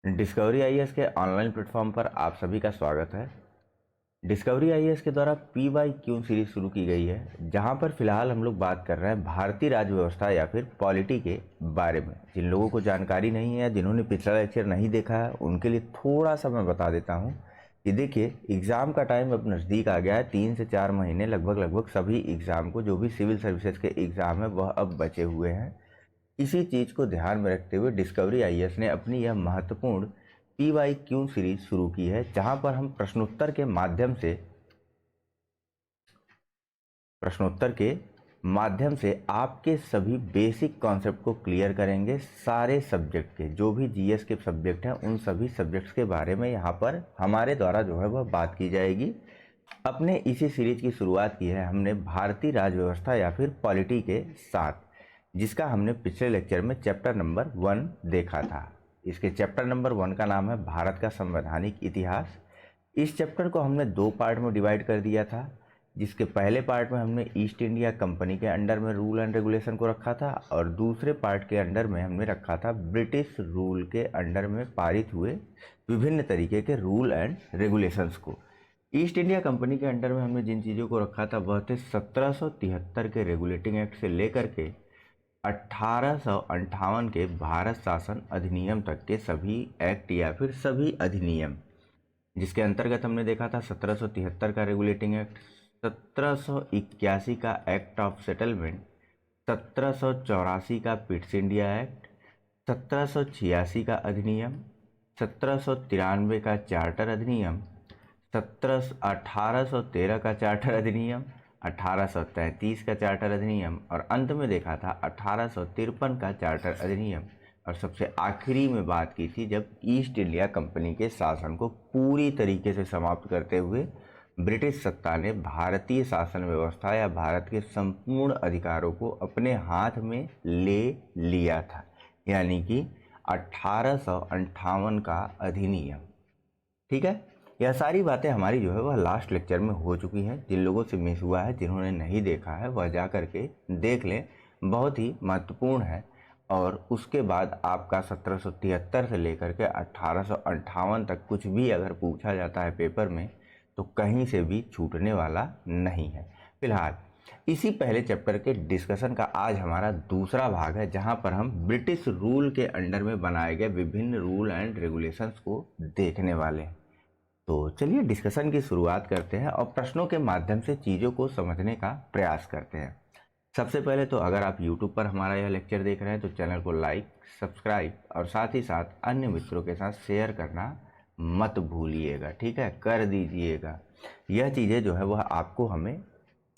Discovery IAS के online platform पर आप सभी का स्वागत है। डिस्कवरी आईएएस के द्वारा PYQ सीरीज शुरू की गई है, जहां पर फिलहाल हम लोग बात कर रहे हैं भारतीय राज्य व्यवस्था या फिर पॉलिटी के बारे में। जिन लोगों को जानकारी नहीं है, जिन्होंने पिछला लेक्चर नहीं देखा है, उनके लिए थोड़ा सा मैं बता देता हूँ कि देखिए, एग्ज़ाम का टाइम अब नज़दीक आ गया है। 3 से 4 महीने लगभग सभी एग्ज़ाम को, जो भी सिविल सर्विसेज के एग्ज़ाम है वह अब बचे हुए हैं। इसी चीज़ को ध्यान में रखते हुए डिस्कवरी आईएएस ने अपनी यह महत्वपूर्ण PYQ सीरीज शुरू की है, जहां पर हम प्रश्नोत्तर के माध्यम से आपके सभी बेसिक कॉन्सेप्ट को क्लियर करेंगे। सारे सब्जेक्ट के, जो भी जीएस के सब्जेक्ट हैं, उन सभी सब्जेक्ट्स के बारे में यहाँ पर हमारे द्वारा जो है वह बात की जाएगी। अपने इसी सीरीज की शुरुआत की है हमने भारतीय राज्य व्यवस्था या फिर पॉलिटी के साथ, जिसका हमने पिछले लेक्चर में चैप्टर नंबर 1 देखा था। इसके चैप्टर नंबर 1 का नाम है भारत का संवैधानिक इतिहास। इस चैप्टर को हमने 2 पार्ट में डिवाइड कर दिया था, जिसके पहले पार्ट में हमने ईस्ट इंडिया कंपनी के अंडर में रूल एंड रेगुलेशन को रखा था, और दूसरे पार्ट के अंडर में हमने रखा था ब्रिटिश रूल के अंडर में पारित हुए विभिन्न तरीके के रूल एंड रेगुलेशंस को। ईस्ट इंडिया कंपनी के अंडर में हमने जिन चीज़ों को रखा था वह थे 1773 के रेगुलेटिंग एक्ट से लेकर के 1858 के भारत शासन अधिनियम तक के सभी एक्ट या फिर सभी अधिनियम, जिसके अंतर्गत हमने देखा था 1773 का रेगुलेटिंग एक्ट, 1781 का एक्ट ऑफ सेटलमेंट, 1784 का पिट्स इंडिया एक्ट, 1786 का अधिनियम, 1793 का चार्टर अधिनियम, 1813 का चार्टर अधिनियम, 1833 का चार्टर अधिनियम, और अंत में देखा था 1853 का चार्टर अधिनियम। और सबसे आखिरी में बात की थी जब ईस्ट इंडिया कंपनी के शासन को पूरी तरीके से समाप्त करते हुए ब्रिटिश सत्ता ने भारतीय शासन व्यवस्था या भारत के संपूर्ण अधिकारों को अपने हाथ में ले लिया था, यानी कि 1858 का अधिनियम। ठीक है, यह सारी बातें हमारी जो है वह लास्ट लेक्चर में हो चुकी हैं। जिन लोगों से मिस हुआ है, जिन्होंने नहीं देखा है, वह जा करके देख लें, बहुत ही महत्वपूर्ण है। और उसके बाद आपका 1773 से लेकर के 1858 तक कुछ भी अगर पूछा जाता है पेपर में, तो कहीं से भी छूटने वाला नहीं है। फिलहाल इसी पहले चैप्टर के डिस्कशन का आज हमारा दूसरा भाग है, जहां पर हम ब्रिटिश रूल के अंडर में बनाए गए विभिन्न रूल एंड रेगुलेशंस को देखने वाले हैं। तो चलिए डिस्कशन की शुरुआत करते हैं और प्रश्नों के माध्यम से चीज़ों को समझने का प्रयास करते हैं। सबसे पहले तो अगर आप YouTube पर हमारा यह लेक्चर देख रहे हैं तो चैनल को लाइक, सब्सक्राइब और साथ ही साथ अन्य मित्रों के साथ शेयर करना मत भूलिएगा। ठीक है, कर दीजिएगा। यह चीज़ें जो है वह आपको, हमें,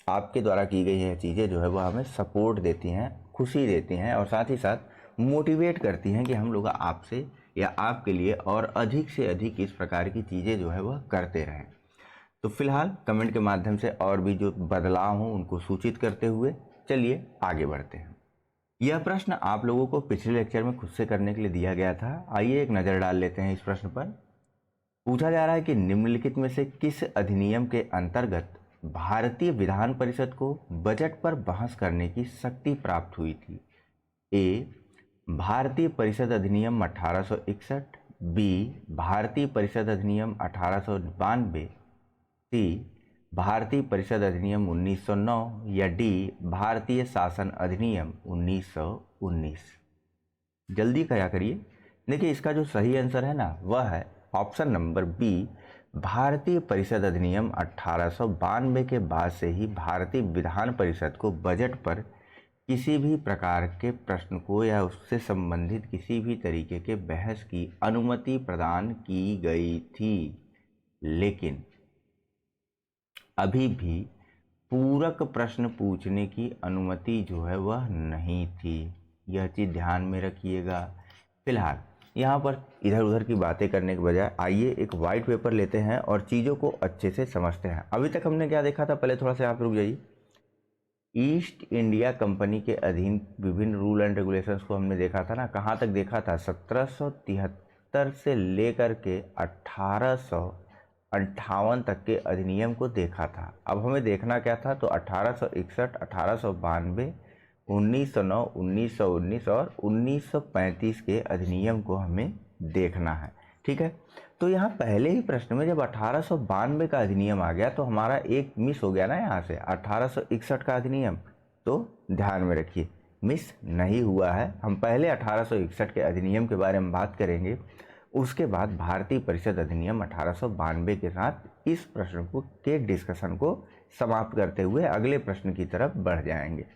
आपके द्वारा की गई यह चीज़ें जो है वह हमें सपोर्ट देती हैं, खुशी देती हैं, और साथ ही साथ मोटिवेट करती हैं कि हम लोग आपसे या आपके लिए और अधिक से अधिक इस प्रकार की चीज़ें जो है वह करते रहें। तो फिलहाल कमेंट के माध्यम से और भी जो बदलाव हों उनको सूचित करते हुए चलिए आगे बढ़ते हैं। यह प्रश्न आप लोगों को पिछले लेक्चर में खुद से करने के लिए दिया गया था। आइए एक नज़र डाल लेते हैं इस प्रश्न पर। पूछा जा रहा है कि निम्नलिखित में से किस अधिनियम के अंतर्गत भारतीय विधान परिषद को बजट पर बहस करने की शक्ति प्राप्त हुई थी। ए, भारतीय परिषद अधिनियम 1861, बी, भारतीय परिषद अधिनियम 1892, सी, भारतीय परिषद अधिनियम 1909, या डी, भारतीय शासन अधिनियम 1919। जल्दी क्या करिए। देखिए, इसका जो सही आंसर है ना, वह है ऑप्शन नंबर बी, भारतीय परिषद अधिनियम 1892 के बाद से ही भारतीय विधान परिषद को बजट पर किसी भी प्रकार के प्रश्न को या उससे संबंधित किसी भी तरीके के बहस की अनुमति प्रदान की गई थी। लेकिन अभी भी पूरक प्रश्न पूछने की अनुमति जो है वह नहीं थी। यह चीज़ ध्यान में रखिएगा। फिलहाल यहाँ पर इधर उधर की बातें करने के बजाय आइए एक वाइट पेपर लेते हैं और चीज़ों को अच्छे से समझते हैं। अभी तक हमने क्या देखा था, पहले थोड़ा सा यहाँ पर रुक जाइए। ईस्ट इंडिया कंपनी के अधीन विभिन्न रूल एंड रेगुलेशंस को हमने देखा था ना। कहाँ तक देखा था? 1773 से लेकर के 1858 तक के अधिनियम को देखा था। अब हमें देखना क्या था? तो 1861, 1892, 1909, 1919 और 1935 के अधिनियम को हमें देखना है। ठीक है, तो यहाँ पहले ही प्रश्न में जब 1892 का अधिनियम आ गया तो हमारा एक मिस हो गया ना यहाँ से 1861 का अधिनियम, तो ध्यान में रखिए मिस नहीं हुआ है। हम पहले 1861 के अधिनियम के बारे में बात करेंगे, उसके बाद भारतीय परिषद अधिनियम 1892 के साथ इस प्रश्न को के डिस्कशन को समाप्त करते हुए अगले प्रश्न की तरफ बढ़ जाएंगे।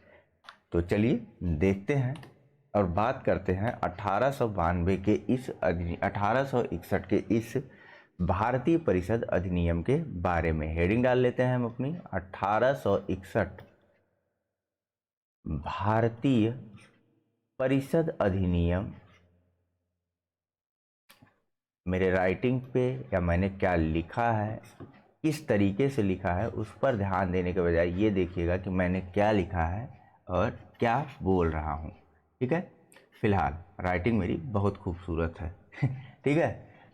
तो चलिए देखते हैं और बात करते हैं 1892 के इस 1861 के इस भारतीय परिषद अधिनियम के बारे में। हेडिंग डाल लेते हैं हम अपनी 1861 भारतीय परिषद अधिनियम। मेरे राइटिंग पे या मैंने क्या लिखा है, किस तरीके से लिखा है, उस पर ध्यान देने के बजाय ये देखिएगा कि मैंने क्या लिखा है और क्या बोल रहा हूँ। ठीक है, फिलहाल राइटिंग मेरी बहुत खूबसूरत है। ठीक है,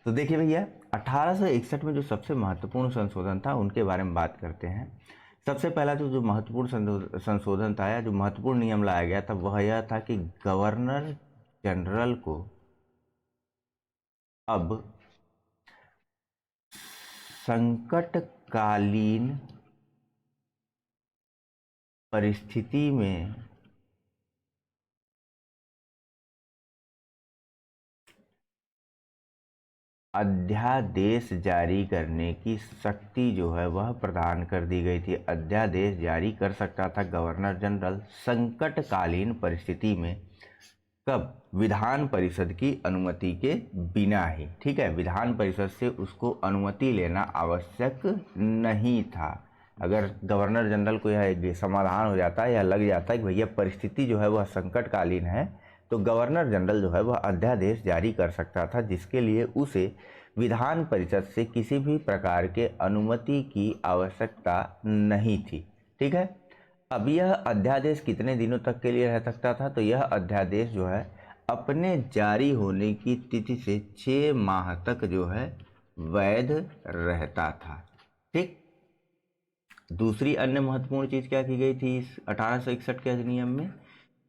तो देखिए भैया 1861 में जो सबसे महत्वपूर्ण संशोधन था उनके बारे में बात करते हैं। सबसे पहला जो महत्वपूर्ण संशोधन था या जो महत्वपूर्ण नियम लाया गया था वह यह था कि गवर्नर जनरल को अब संकटकालीन परिस्थिति में अध्यादेश जारी करने की शक्ति जो है वह प्रदान कर दी गई थी। अध्यादेश जारी कर सकता था गवर्नर जनरल संकटकालीन परिस्थिति में, कब? विधान परिषद की अनुमति के बिना ही। ठीक है, विधान परिषद से उसको अनुमति लेना आवश्यक नहीं था। अगर गवर्नर जनरल को यह समाधान हो जाता है या लग जाता है कि भैया परिस्थिति जो है वह संकटकालीन है, तो गवर्नर जनरल जो है वह अध्यादेश जारी कर सकता था, जिसके लिए उसे विधान परिषद से किसी भी प्रकार के अनुमति की आवश्यकता नहीं थी। ठीक है, अब यह अध्यादेश कितने दिनों तक के लिए रह सकता था? तो यह अध्यादेश जो है अपने जारी होने की तिथि से 6 माह तक जो है वैध रहता था। ठीक, दूसरी अन्य महत्वपूर्ण चीज क्या की गई थी इस 1861 के अधिनियम में?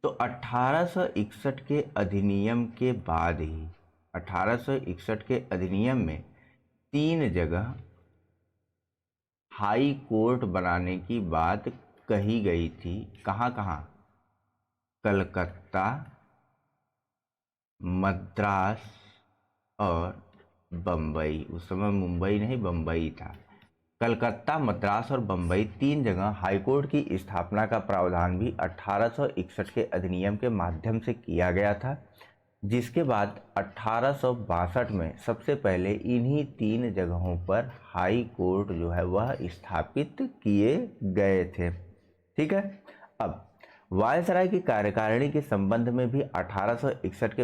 तो 1861 के अधिनियम के बाद ही 1861 के अधिनियम में 3 जगह हाई कोर्ट बनाने की बात कही गई थी। कहाँ कहाँ? कलकत्ता, मद्रास और बम्बई। उस समय मुंबई नहीं बम्बई था। कलकत्ता, मद्रास और बम्बई 3 जगह हाईकोर्ट की स्थापना का प्रावधान भी 1861 के अधिनियम के माध्यम से किया गया था, जिसके बाद 1862 में सबसे पहले इन्हीं 3 जगहों पर हाई कोर्ट जो है वह स्थापित किए गए थे। ठीक है, अब वायसराय की कार्यकारिणी के संबंध में भी 1861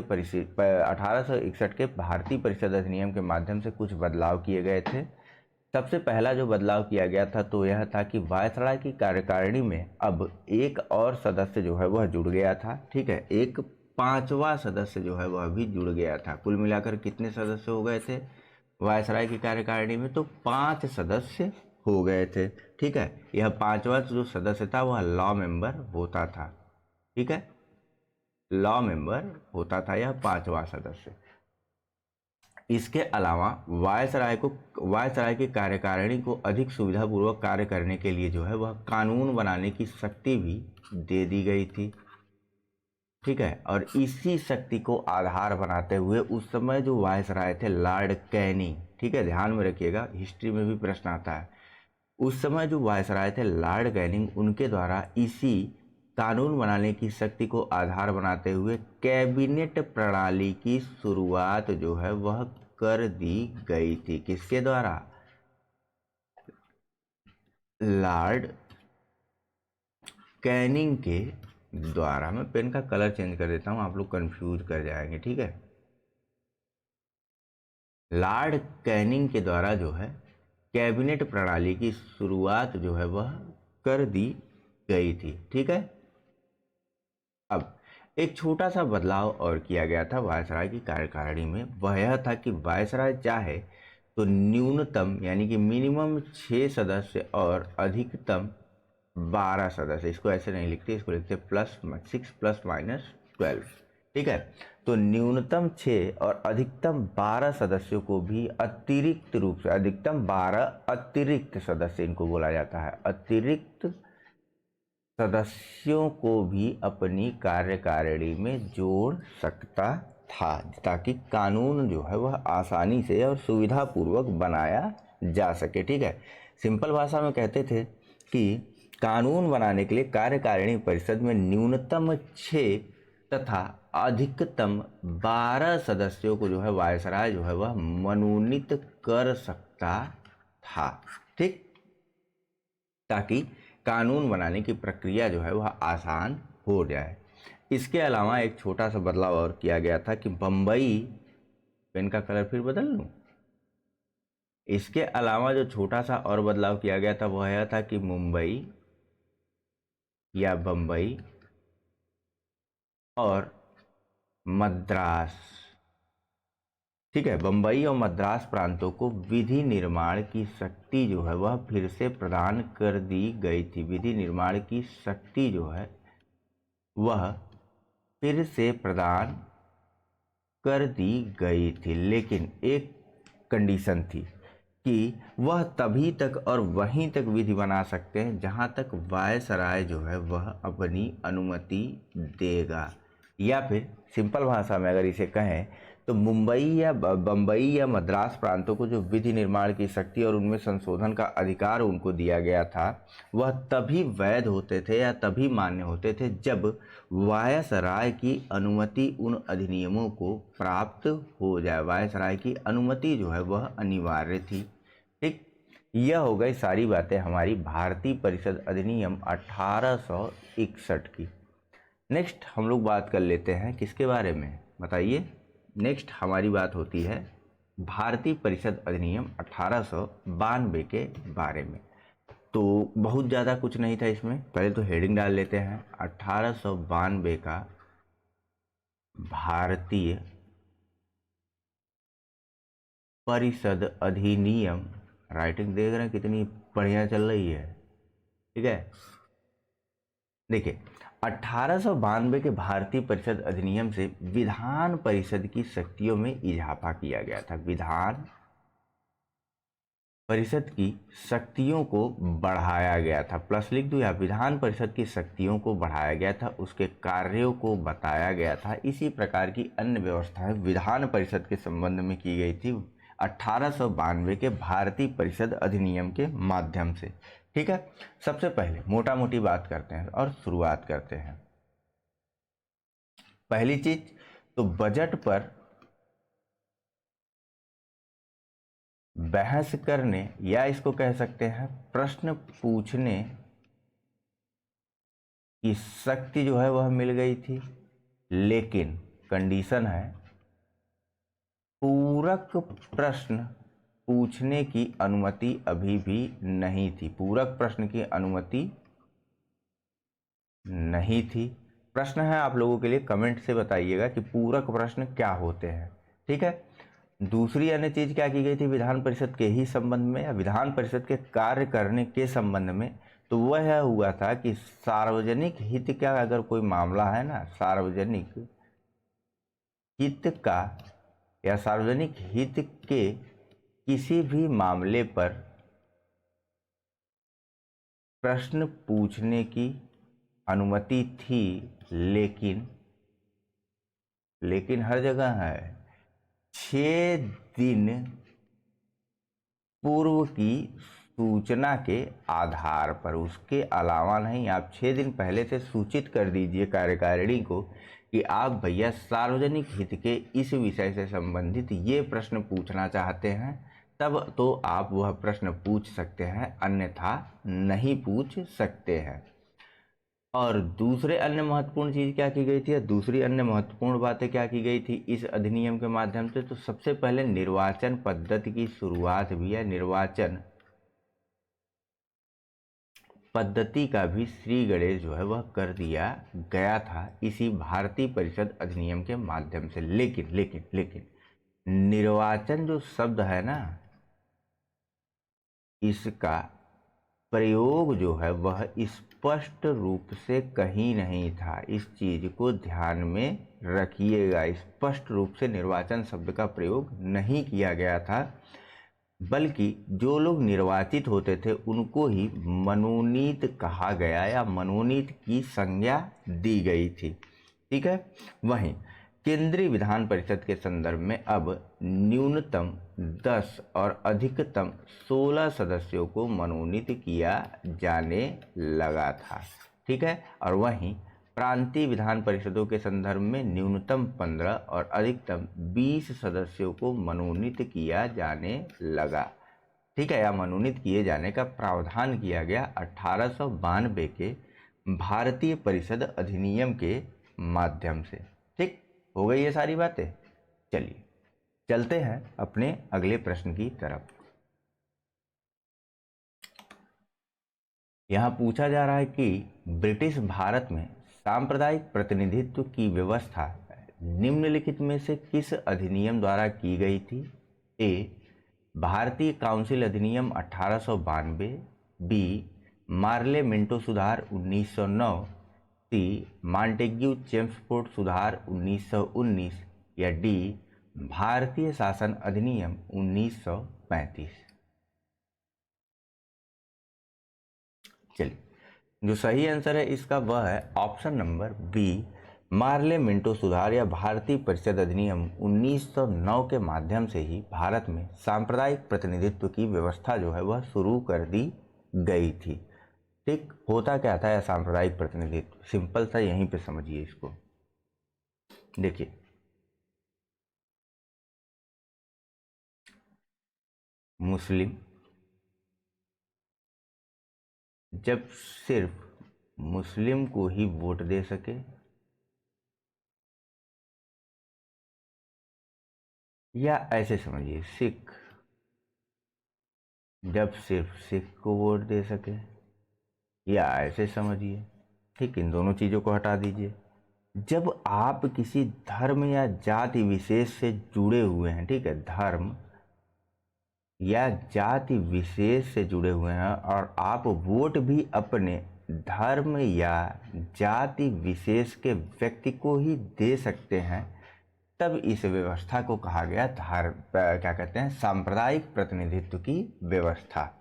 के भारतीय परिषद अधिनियम के माध्यम से कुछ बदलाव किए गए थे। सबसे पहला जो बदलाव किया गया था तो यह था कि वायसराय की कार्यकारिणी में अब एक और सदस्य जो है वह जुड़ गया था। ठीक है, एक 5वां सदस्य जो है वह भी जुड़ गया था। कुल मिलाकर कितने सदस्य हो गए थे वायसराय की कार्यकारिणी में? तो 5 सदस्य हो गए थे। ठीक है, यह 5वां जो सदस्य था वह लॉ मेंबर होता था। ठीक है, लॉ मेंबर होता था यह 5वां सदस्य। इसके अलावा वायसराय की कार्यकारिणी को अधिक सुविधापूर्वक कार्य करने के लिए जो है वह कानून बनाने की शक्ति भी दे दी गई थी। ठीक है, और इसी शक्ति को आधार बनाते हुए उस समय जो वायसराय थे लॉर्ड कैनिंग, ठीक है ध्यान में रखिएगा, हिस्ट्री में भी प्रश्न आता है, उस समय जो वायसराय थे लॉर्ड कैनिंग, उनके द्वारा इसी कानून बनाने की शक्ति को आधार बनाते हुए कैबिनेट प्रणाली की शुरुआत जो है वह कर दी गई थी। किसके द्वारा? लॉर्ड कैनिंग के द्वारा। मैं पेन का कलर चेंज कर देता हूं, आप लोग कंफ्यूज कर जाएंगे। ठीक है, लॉर्ड कैनिंग के द्वारा जो है कैबिनेट प्रणाली की शुरुआत जो है वह कर दी गई थी। ठीक है, अब एक छोटा सा बदलाव और किया गया था वायसराय की कार्यकारिणी में। वह यह था कि वायसराय चाहे तो न्यूनतम यानी कि मिनिमम 6 सदस्य और अधिकतम 12 सदस्य, इसको ऐसे नहीं लिखते, इसको लिखते +6 ± 12। ठीक है, तो न्यूनतम 6 और अधिकतम 12 सदस्यों को भी अतिरिक्त रूप से, अधिकतम 12 अतिरिक्त सदस्य इनको बोला जाता है, अतिरिक्त सदस्यों को भी अपनी कार्यकारिणी में जोड़ सकता था, ताकि कानून जो है वह आसानी से और सुविधापूर्वक बनाया जा सके। ठीक है, सिंपल भाषा में कहते थे कि कानून बनाने के लिए कार्यकारिणी परिषद में न्यूनतम 6 तथा अधिकतम 12 सदस्यों को जो है वायसराय जो है वह मनोनीत कर सकता था। ठीक, ताकि कानून बनाने की प्रक्रिया जो है वह आसान हो जाए। इसके अलावा एक छोटा सा बदलाव और किया गया था कि बम्बई, पेन का कलर फिर बदल लूँ। इसके अलावा जो छोटा सा और बदलाव किया गया था वह यह था कि मुंबई या बम्बई और मद्रास, ठीक है, बम्बई और मद्रास प्रांतों को विधि निर्माण की शक्ति जो है वह फिर से प्रदान कर दी गई थी। विधि निर्माण की शक्ति जो है वह फिर से प्रदान कर दी गई थी, लेकिन एक कंडीशन थी कि वह तभी तक और वहीं तक विधि बना सकते हैं जहां तक वायसराय जो है वह अपनी अनुमति देगा। या फिर सिंपल भाषा में अगर इसे कहें तो मुंबई या बम्बई या मद्रास प्रांतों को जो विधि निर्माण की शक्ति और उनमें संशोधन का अधिकार उनको दिया गया था वह तभी वैध होते थे या तभी मान्य होते थे जब वायसराय की अनुमति उन अधिनियमों को प्राप्त हो जाए। वायसराय की अनुमति जो है वह अनिवार्य थी। ठीक, यह हो गई सारी बातें हमारी भारतीय परिषद अधिनियम 1861 की। नेक्स्ट हम लोग बात कर लेते हैं किसके बारे में, बताइए। नेक्स्ट हमारी बात होती है भारतीय परिषद अधिनियम 1892 के बारे में। तो बहुत ज़्यादा कुछ नहीं था इसमें, पहले तो हेडिंग डाल लेते हैं। 1892 का भारतीय परिषद अधिनियम, राइटिंग देख रहे हैं कितनी बढ़िया चल रही है। ठीक है, देखिए 1892 के भारतीय परिषद अधिनियम से विधान परिषद की शक्तियों में इजाफा किया गया था। विधान परिषद की शक्तियों को बढ़ाया गया था, प्लस लिख दूं, या विधान परिषद की शक्तियों को बढ़ाया गया था, उसके कार्यों को बताया गया था। इसी प्रकार की अन्य व्यवस्थाएं विधान परिषद के संबंध में की गई थी 1892 के भारतीय परिषद अधिनियम के माध्यम से। ठीक है, सबसे पहले मोटा मोटी बात करते हैं और शुरुआत करते हैं। पहली चीज तो बजट पर बहस करने या इसको कह सकते हैं प्रश्न पूछने की शक्ति जो है वह मिल गई थी, लेकिन कंडीशन है पूरक प्रश्न पूछने की अनुमति अभी भी नहीं थी। पूरक प्रश्न की अनुमति नहीं थी। प्रश्न है आप लोगों के लिए, कमेंट से बताइएगा कि पूरक प्रश्न क्या होते हैं। ठीक है, दूसरी अन्य चीज क्या की गई थी विधान परिषद के ही संबंध में या विधान परिषद के कार्य करने के संबंध में, तो वह हुआ था कि सार्वजनिक हित का अगर कोई मामला है ना, सार्वजनिक हित का या सार्वजनिक हित के किसी भी मामले पर प्रश्न पूछने की अनुमति थी, लेकिन हर जगह है 6 दिन पूर्व की सूचना के आधार पर, उसके अलावा नहीं। आप 6 दिन पहले से सूचित कर दीजिए कार्यकारिणी को कि आप भैया सार्वजनिक हित के इस विषय से संबंधित ये प्रश्न पूछना चाहते हैं, तब तो आप वह प्रश्न पूछ सकते हैं, अन्यथा नहीं पूछ सकते हैं। और दूसरे अन्य महत्वपूर्ण चीज क्या की गई थी, दूसरी अन्य महत्वपूर्ण बातें क्या की गई थी इस अधिनियम के माध्यम से, तो सबसे पहले निर्वाचन पद्धति की शुरुआत भी है। निर्वाचन पद्धति का भी श्री गणेश जो है वह कर दिया गया था इसी भारतीय परिषद अधिनियम के माध्यम से। लेकिन निर्वाचन जो शब्द है ना, इसका प्रयोग जो है वह स्पष्ट रूप से कहीं नहीं था। इस चीज को ध्यान में रखिएगा, स्पष्ट रूप से निर्वाचन शब्द का प्रयोग नहीं किया गया था, बल्कि जो लोग निर्वाचित होते थे उनको ही मनोनीत कहा गया या मनोनीत की संज्ञा दी गई थी। ठीक है। वहीं केंद्रीय विधान परिषद के संदर्भ में अब न्यूनतम 10 और अधिकतम 16 सदस्यों को मनोनीत किया जाने लगा था। ठीक है। और वहीं प्रांतीय विधान परिषदों के संदर्भ में न्यूनतम 15 और अधिकतम 20 सदस्यों को मनोनीत किया जाने लगा। ठीक है। या मनोनीत किए जाने का प्रावधान किया गया 1892 के भारतीय परिषद अधिनियम के माध्यम से। ठीक हो गई ये सारी बातें। चलिए चलते हैं अपने अगले प्रश्न की तरफ। यहाँ पूछा जा रहा है कि ब्रिटिश भारत में सांप्रदायिक प्रतिनिधित्व की व्यवस्था निम्नलिखित में से किस अधिनियम द्वारा की गई थी? ए. भारतीय काउंसिल अधिनियम 1892, बी. मार्ले मिंटो सुधार 1909, सी. मॉन्टेग्यू चेम्सफोर्ड सुधार 1919 या डी. भारतीय शासन अधिनियम 1935। चलिए, जो सही आंसर है इसका वह है option number B, Morley Minto सुधार या भारतीय परिषद अधिनियम 1909 के माध्यम से ही भारत में सांप्रदायिक प्रतिनिधित्व की व्यवस्था जो है वह शुरू कर दी गई थी। ठीक, होता क्या था यह सांप्रदायिक प्रतिनिधित्व? सिंपल सा, यहीं पे समझिए इसको। देखिए, मुस्लिम जब सिर्फ मुस्लिम को ही वोट दे सके, या ऐसे समझिए सिख जब सिर्फ सिख को वोट दे सके, या ऐसे समझिए। ठीक, इन दोनों चीज़ों को हटा दीजिए। जब आप किसी धर्म या जाति विशेष से जुड़े हुए हैं, ठीक है, धर्म या जाति विशेष से जुड़े हुए हैं और आप वोट भी अपने धर्म या जाति विशेष के व्यक्ति को ही दे सकते हैं, तब इस व्यवस्था को कहा गया क्या कहते हैं, सांप्रदायिक प्रतिनिधित्व की व्यवस्था,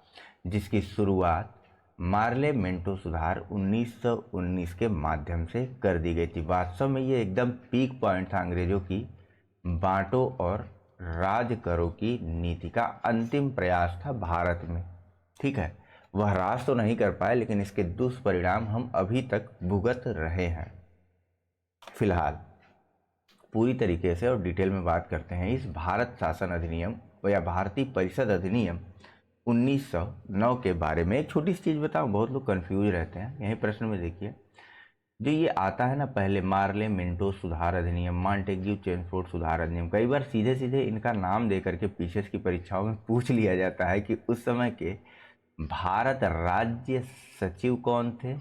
जिसकी शुरुआत मार्ले मिंटो सुधार 1919 के माध्यम से कर दी गई थी। वास्तव में ये एकदम पीक पॉइंट था अंग्रेजों की बांटो और राज करो की नीति का अंतिम प्रयास था भारत में। ठीक है, वह राज तो नहीं कर पाए, लेकिन इसके दुष्परिणाम हम अभी तक भुगत रहे हैं। फिलहाल पूरी तरीके से और डिटेल में बात करते हैं इस भारत शासन अधिनियम या भारतीय परिषद अधिनियम 1909 के बारे में। एक छोटी सी चीज़ बताऊं, बहुत लोग कंफ्यूज रहते हैं। यही प्रश्न में देखिए, जो ये आता है ना, पहले मार्ले मिंटो सुधार अधिनियम, मॉन्टेग्यू चेम्सफोर्ड सुधार अधिनियम, कई बार सीधे सीधे इनका नाम दे करके पीछे की परीक्षाओं में पूछ लिया जाता है कि उस समय के भारत राज्य सचिव कौन थे,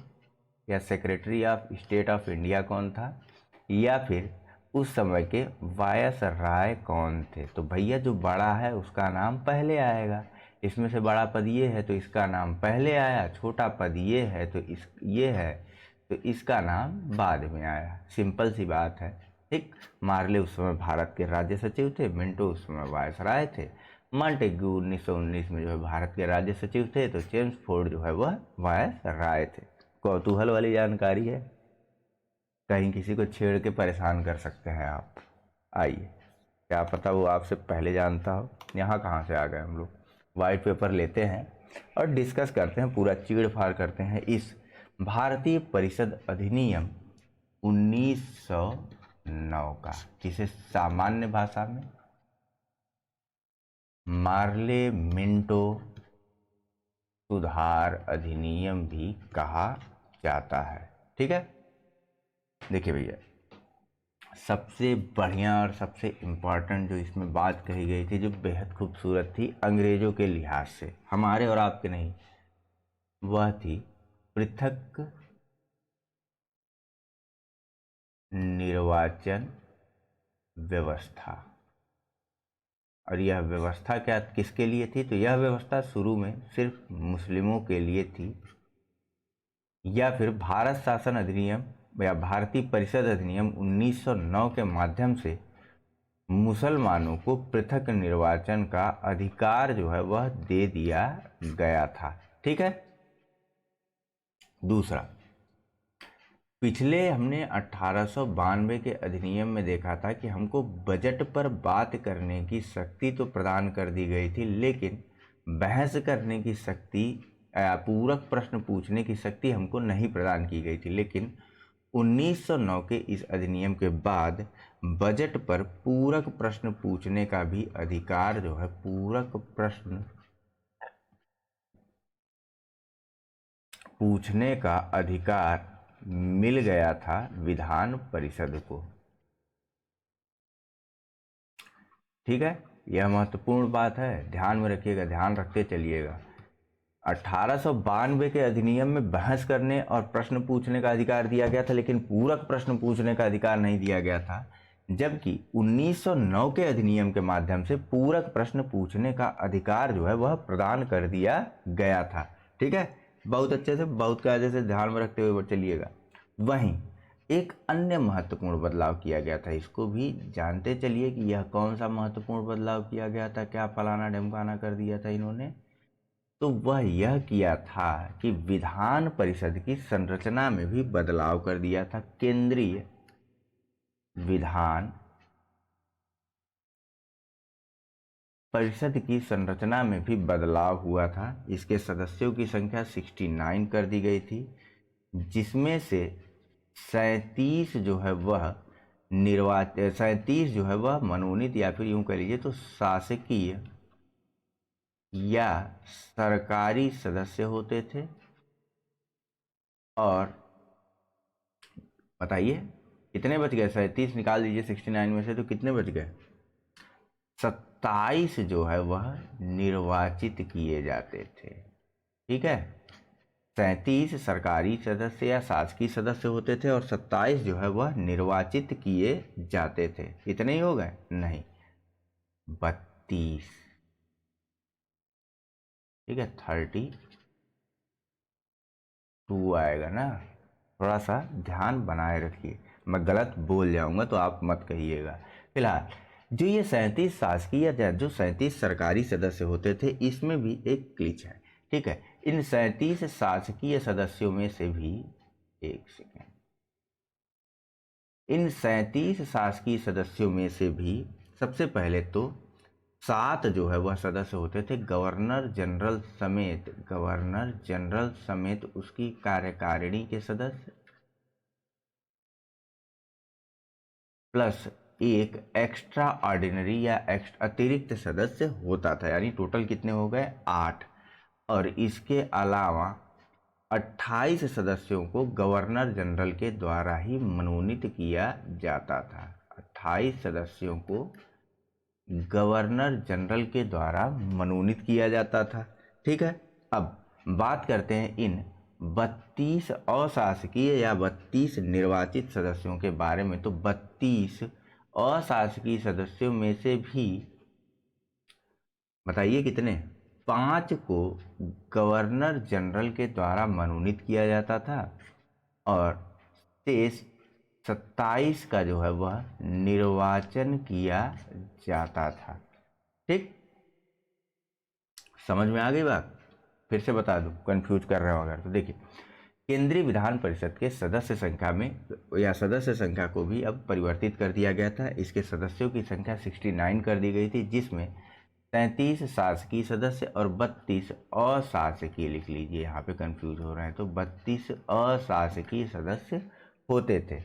या secretary of state of India कौन था, या फिर उस समय के वायसराय कौन थे। तो भैया जो बड़ा है उसका नाम पहले आएगा, इसमें से बड़ा पद ये है तो इसका नाम पहले आया, छोटा पद ये है तो ये है तो इसका नाम बाद में आया। सिंपल सी बात है। ठीक, मार्ले उस समय भारत के राज्य सचिव थे, मिंटो उस समय वायसराय थे, मॉन्टेग्यू 1919 में जो है भारत के राज्य सचिव थे, तो चेम्सफोर्ड जो है वह वायसराय थे। कौतूहल वाली जानकारी है, कहीं किसी को छेड़ के परेशान कर सकते हैं आप। आइए, क्या पता वो आपसे पहले जानता हो। यहाँ कहाँ से आ गए हम लोग। वाइट पेपर लेते हैं और डिस्कस करते हैं, पूरा चीड़ फाड़ करते हैं इस भारतीय परिषद अधिनियम 1909 का, जिसे सामान्य भाषा में मार्ले मिंटो सुधार अधिनियम भी कहा जाता है। ठीक है, देखिए भैया, सबसे बढ़िया और सबसे इम्पोर्टेंट जो इसमें बात कही गई थी, जो बेहद खूबसूरत थी अंग्रेजों के लिहाज से, हमारे और आपके नहीं, वह थी पृथक निर्वाचन व्यवस्था। और यह व्यवस्था क्या किसके लिए थी? तो यह व्यवस्था शुरू में सिर्फ मुस्लिमों के लिए थी, या फिर भारत शासन अधिनियम या भारतीय परिषद अधिनियम 1909 के माध्यम से मुसलमानों को पृथक निर्वाचन का अधिकार जो है वह दे दिया गया था। ठीक है। दूसरा, पिछले हमने 1892 के अधिनियम में देखा था कि हमको बजट पर बात करने की शक्ति तो प्रदान कर दी गई थी, लेकिन बहस करने की शक्ति, पूरक प्रश्न पूछने की शक्ति हमको नहीं प्रदान की गई थी। लेकिन 1909 के इस अधिनियम के बाद बजट पर पूरक प्रश्न पूछने का भी अधिकार जो है, पूरक प्रश्न पूछने का अधिकार मिल गया था विधान परिषद को। ठीक है, यह महत्वपूर्ण बात है, ध्यान में रखिएगा, ध्यान रखते चलिएगा। 1892 के अधिनियम में बहस करने और प्रश्न पूछने का अधिकार दिया गया था, लेकिन पूरक प्रश्न पूछने का अधिकार नहीं दिया गया था। जबकि 1909 के अधिनियम के माध्यम से पूरक प्रश्न पूछने का अधिकार जो है वह प्रदान कर दिया गया था। ठीक है, बहुत अच्छे से, बहुत कायदे से ध्यान में रखते हुए चलिएगा। वहीं एक अन्य महत्वपूर्ण बदलाव किया गया था, इसको भी जानते चलिए कि यह कौन सा महत्वपूर्ण बदलाव किया गया था, क्या फलाना ढिमकाना कर दिया था इन्होंने। तो वह यह किया था कि विधान परिषद की संरचना में भी बदलाव कर दिया था। केंद्रीय विधान परिषद की संरचना में भी बदलाव हुआ था। इसके सदस्यों की संख्या 69 कर दी गई थी, जिसमें से 37 जो है वह 37 जो है वह मनोनीत या फिर यूं कह लीजिए तो शासकीय या सरकारी सदस्य होते थे। और बताइए कितने बच गए? 37 निकाल दीजिए 69 में से, तो कितने बच गए? 27 जो है वह निर्वाचित किए जाते थे। ठीक है, 37 सरकारी सदस्य या शासकीय सदस्य होते थे और 27 जो है वह निर्वाचित किए जाते थे। इतने ही हो गए? नहीं, 32। ठीक है, 32 आएगा ना। थोड़ा सा ध्यान बनाए रखिए, मैं गलत बोल जाऊंगा तो आप मत कहिएगा। फिलहाल जो ये 37 शासकीय या जो 37 सरकारी सदस्य होते थे, इसमें भी एक क्लिच है। ठीक है, इन 37 शासकीय सदस्यों में से भी, एक सेकेंड, इन 37 शासकीय सदस्यों में से भी सबसे पहले तो 7 जो है वह सदस्य होते थे गवर्नर जनरल समेत उसकी कार्यकारिणी के सदस्य, प्लस एक एक्स्ट्रा ऑर्डिनरी या अतिरिक्त सदस्य होता था। यानी टोटल कितने हो गए? 8। और इसके अलावा 28 सदस्यों को गवर्नर जनरल के द्वारा ही मनोनीत किया जाता था। 28 सदस्यों को गवर्नर जनरल के द्वारा मनोनीत किया जाता था। ठीक है, अब बात करते हैं इन 32 अशासकीय या 32 निर्वाचित सदस्यों के बारे में। तो 32 अशासकीय सदस्यों में से भी बताइए कितने? 5 को गवर्नर जनरल के द्वारा मनोनीत किया जाता था और शेष 27 का जो है वह निर्वाचन किया जाता था। ठीक, समझ में आ गई बात? फिर से बता दूं, कंफ्यूज कर रहे हो अगर तो। देखिए, केंद्रीय विधान परिषद के सदस्य संख्या में या सदस्य संख्या को भी अब परिवर्तित कर दिया गया था। इसके सदस्यों की संख्या 69 कर दी गई थी, जिसमें 33 शासकीय सदस्य और 32 अशासकीय, लिख लीजिए, यहाँ पे कंफ्यूज हो रहे हैं, तो 32 अशासकीय सदस्य होते थे।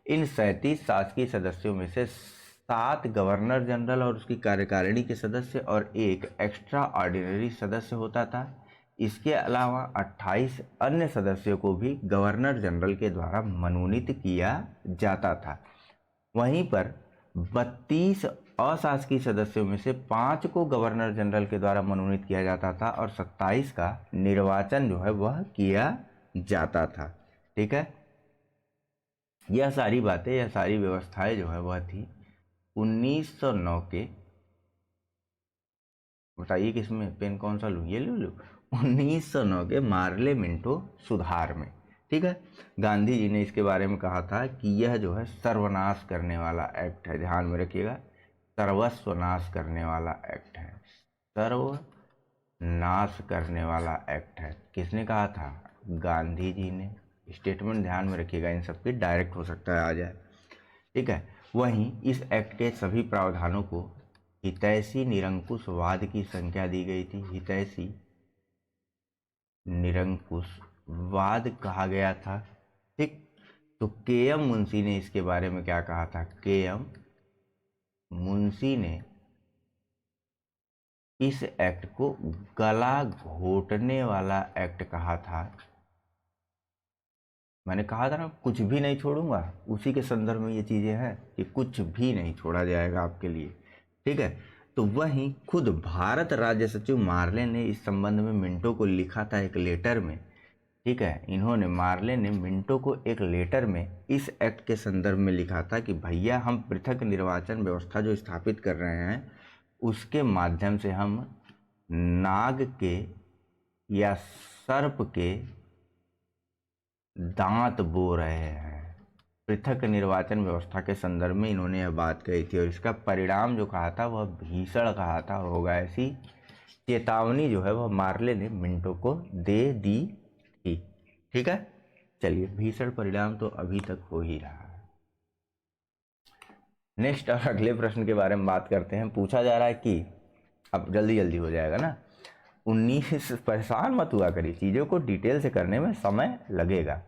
इन 37 शासकीय सदस्यों में से 7 गवर्नर जनरल और उसकी कार्यकारिणी के सदस्य और एक एक्स्ट्रा ऑर्डिनरी सदस्य होता था। इसके अलावा 28 अन्य सदस्यों को भी गवर्नर जनरल के द्वारा मनोनीत किया जाता था। वहीं पर 32 अशासकीय सदस्यों में से 5 को गवर्नर जनरल के द्वारा मनोनीत किया जाता था और 27 का निर्वाचन जो है वह किया जाता था। ठीक है, यह सारी बातें, यह सारी व्यवस्थाएं जो है वह थी 1909 के, बताइए किसमें? पेन कौन सा लूँ? ये ले लूँ? 1909 के मार्ले मिंटो सुधार में। ठीक है। गांधी जी ने इसके बारे में कहा था कि यह जो है सर्वनाश करने वाला एक्ट है, ध्यान में रखिएगा, सर्वस्व नाश करने वाला एक्ट है, सर्वनाश करने वाला एक्ट है। किसने कहा था? गांधी जी ने। स्टेटमेंट ध्यान में रखिएगा, इन सबके डायरेक्ट हो सकता है आ जाए, ठीक है। वहीं इस एक्ट के सभी प्रावधानों को हितैषी निरंकुशवाद की संज्ञा दी गई थी। हितैषी निरंकुशवाद कहा गया था, ठीक। तो के एम मुंशी ने इसके बारे में क्या कहा था? के एम मुंशी ने इस एक्ट को गला घोटने वाला एक्ट कहा था। मैंने कहा था ना, कुछ भी नहीं छोड़ूंगा, उसी के संदर्भ में ये चीज़ें हैं कि कुछ भी नहीं छोड़ा जाएगा आपके लिए, ठीक है। तो वहीं खुद भारत राज्य सचिव मार्ले ने इस संबंध में मिंटो को लिखा था एक लेटर में, ठीक है। इन्होंने, मार्ले ने मिंटो को एक लेटर में इस एक्ट के संदर्भ में लिखा था कि भैया हम पृथक निर्वाचन व्यवस्था जो स्थापित कर रहे हैं उसके माध्यम से हम नाग के या सर्प के दांत बो रहे हैं। पृथक निर्वाचन व्यवस्था के संदर्भ में इन्होंने यह बात कही थी और इसका परिणाम जो कहा था वह भीषण कहा था होगा। ऐसी चेतावनी जो है वह मार्ले ने मिंटो को दे दी थी, ठीक है। चलिए, भीषण परिणाम तो अभी तक हो ही रहा है। नेक्स्ट और अगले प्रश्न के बारे में बात करते हैं। पूछा जा रहा है कि, अब जल्दी जल्दी हो जाएगा ना, 19, परेशान मत हुआ करिए, चीज़ों को डिटेल से करने में समय लगेगा।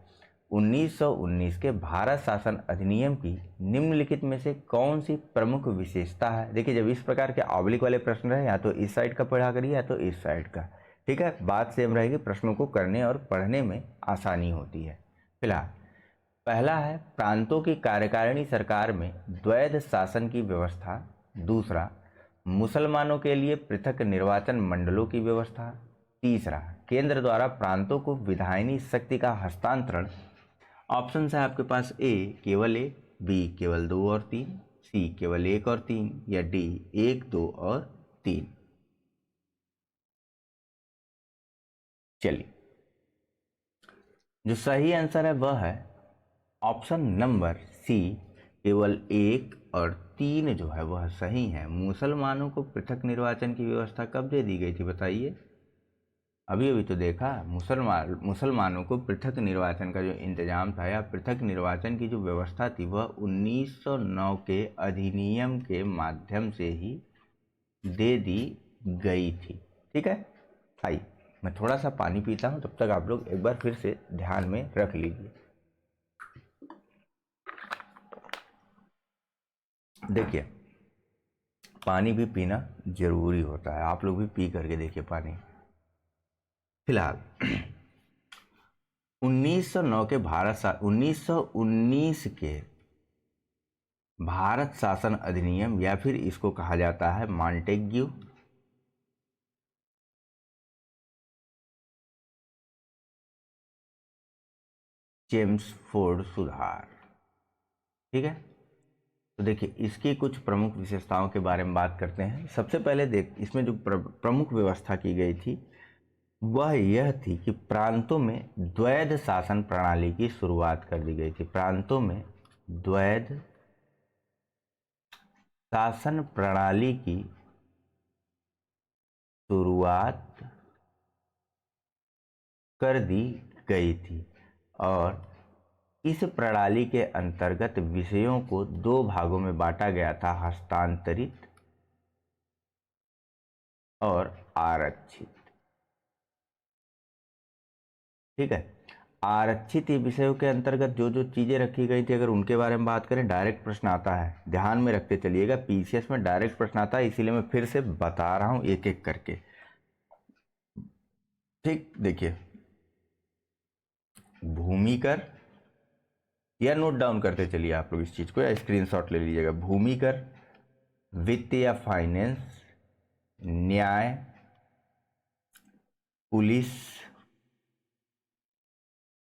1919 के भारत शासन अधिनियम की निम्नलिखित में से कौन सी प्रमुख विशेषता है? देखिए, जब इस प्रकार के ऑब्लिक वाले प्रश्न रहे, या तो इस साइड का पढ़ा करिए या तो इस साइड का, ठीक है। बात सेम रहेगी, प्रश्नों को करने और पढ़ने में आसानी होती है। फिलहाल पहला है प्रांतों की कार्यकारिणी सरकार में द्वैध शासन की व्यवस्था। दूसरा, मुसलमानों के लिए पृथक निर्वाचन मंडलों की व्यवस्था। तीसरा, केंद्र द्वारा प्रांतों को विधायनी शक्ति का हस्तांतरण। ऑप्शन है आपके पास: ए केवल 1, बी केवल 2 और 3, सी केवल 1 और 3, या डी 1, 2 और 3। चलिए, जो सही आंसर है वह है ऑप्शन नंबर सी, केवल 1 और 3 जो है वह सही है। मुसलमानों को पृथक निर्वाचन की व्यवस्था कब दे दी गई थी बताइए? अभी अभी तो देखा। मुसलमानों को पृथक निर्वाचन का जो इंतजाम था या पृथक निर्वाचन की जो व्यवस्था थी वह 1909 के अधिनियम के माध्यम से ही दे दी गई थी, ठीक है। आइए, मैं थोड़ा सा पानी पीता हूँ, तब तक आप लोग एक बार फिर से ध्यान में रख लीजिए। देखिए, पानी भी पीना जरूरी होता है, आप लोग भी पी करके देखिए पानी। फिलहाल 1909 के 1919 के भारत शासन अधिनियम, या फिर इसको कहा जाता है मॉन्टेग्यू चेम्सफोर्ड सुधार, ठीक है। तो देखिए, इसकी कुछ प्रमुख विशेषताओं के बारे में बात करते हैं। सबसे पहले इसमें जो प्रमुख व्यवस्था की गई थी वह यह थी कि प्रांतों में द्वैध शासन प्रणाली की शुरुआत कर दी गई थी। प्रांतों में द्वैध शासन प्रणाली की शुरुआत कर दी गई थी और इस प्रणाली के अंतर्गत विषयों को 2 भागों में बांटा गया था: हस्तांतरित और आरक्षित, ठीक है। आरक्षित विषयों के अंतर्गत जो जो चीजें रखी गई थी, अगर उनके बारे में बात करें, डायरेक्ट प्रश्न आता है, ध्यान में रखते चलिएगा। पीसीएस में डायरेक्ट प्रश्न आता है, इसीलिए मैं फिर से बता रहा हूं एक एक करके, ठीक। देखिए, भूमि कर, या नोट डाउन करते चलिए आप लोग इस चीज को, या स्क्रीनशॉट ले लीजिएगा। भूमि कर, वित्त या फाइनेंस, न्याय, पुलिस,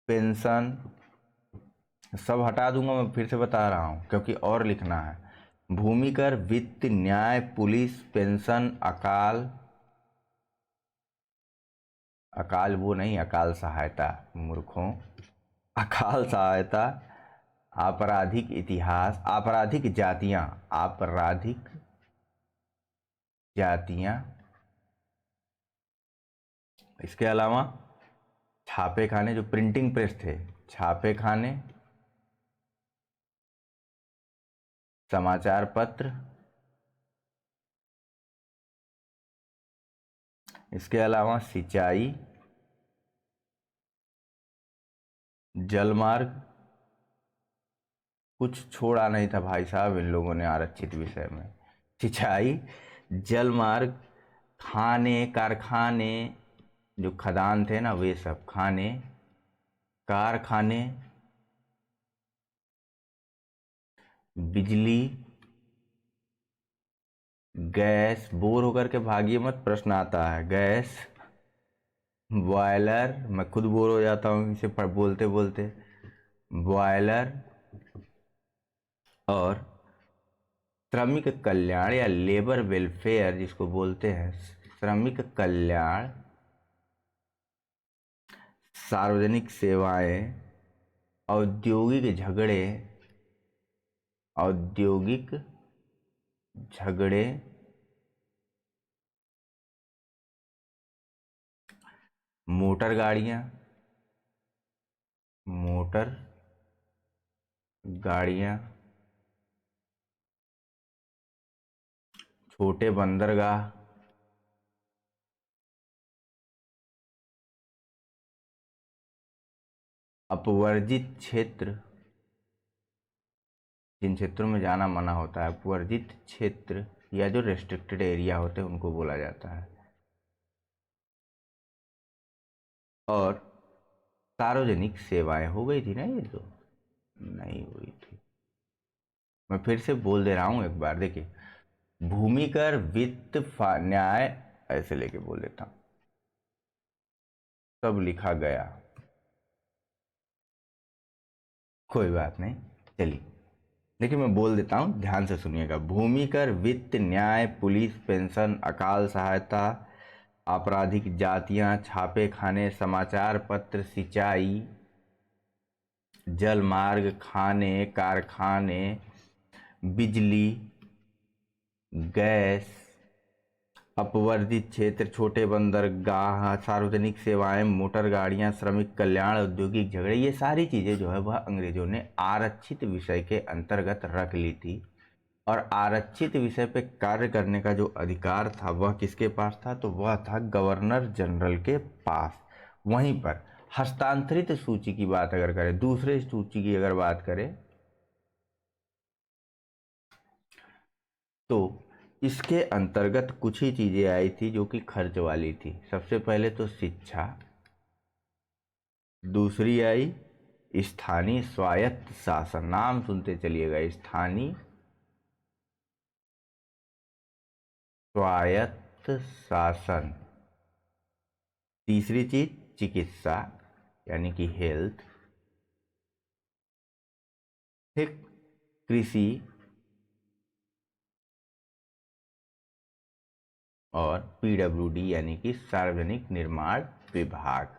पेंशन, सब हटा दूंगा, मैं फिर से बता रहा हूं क्योंकि और लिखना है। भूमि कर, वित्त, न्याय, पुलिस, पेंशन, अकाल, अकाल वो नहीं, अकाल सहायता, मूर्खों, अकाल सहायता, आपराधिक इतिहास, आपराधिक जातियां, आपराधिक जातियां, इसके अलावा छापे खाने, जो प्रिंटिंग प्रेस थे, छापे खाने, समाचार पत्र, इसके अलावा सिंचाई, जलमार्ग, कुछ छोड़ा नहीं था भाई साहब इन लोगों ने आरक्षित विषय में। सिंचाई, जलमार्ग, खाने, कारखाने, जो खदान थे ना वे सब, खाने, कारखाने, बिजली, गैस, बोर होकर के भागिए मत, प्रश्न आता है, गैस, बॉयलर, मैं खुद बोर हो जाता हूँ इसे बोलते बोलते, बॉयलर, और श्रमिक कल्याण या लेबर वेलफेयर जिसको बोलते हैं, श्रमिक कल्याण, सार्वजनिक सेवाएं, औद्योगिक झगड़े, औद्योगिक झगड़े, मोटर गाड़ियां, मोटर गाड़ियां, छोटे बंदरगाह, अपवर्जित क्षेत्र, जिन क्षेत्रों में जाना मना होता है, अपवर्जित क्षेत्र या जो रेस्ट्रिक्टेड एरिया होते हैं उनको बोला जाता है, और सार्वजनिक सेवाएं। हो गई थी ना ये तो? नहीं हुई थी, मैं फिर से बोल दे रहा हूं एक बार, देखिए, भूमिकर, वित्त, न्याय, ऐसे लेके बोल देता हूं, सब लिखा गया, कोई बात नहीं, चलिए। देखिए मैं बोल देता हूं, ध्यान से सुनिएगा। भूमिकर, वित्त, न्याय, पुलिस, पेंशन, अकाल सहायता, आपराधिक जातियां, छापे खाने, समाचार पत्र, सिंचाई, जलमार्ग, खाने, कारखाने, बिजली, गैस, अपवर्जित क्षेत्र, छोटे बंदरगाह, सार्वजनिक सेवाएं, मोटर गाड़ियां, श्रमिक कल्याण, औद्योगिक झगड़े, ये सारी चीजें जो है वह अंग्रेजों ने आरक्षित विषय के अंतर्गत रख ली थी। और आरक्षित विषय पे कार्य करने का जो अधिकार था वह किसके पास था? तो वह था गवर्नर जनरल के पास। वहीं पर हस्तांतरित सूची की बात अगर करें, दूसरे सूची की अगर बात करें, तो इसके अंतर्गत कुछ ही चीजें आई थी जो कि खर्च वाली थी। सबसे पहले तो शिक्षा, दूसरी आई स्थानीय स्वायत्त शासन, नाम सुनते चलिएगा, स्थानीय स्वायत्त शासन, तीसरी चीज चिकित्सा यानी कि हेल्थ, ठीक, कृषि, और पीडब्ल्यूडी यानी कि सार्वजनिक निर्माण विभाग।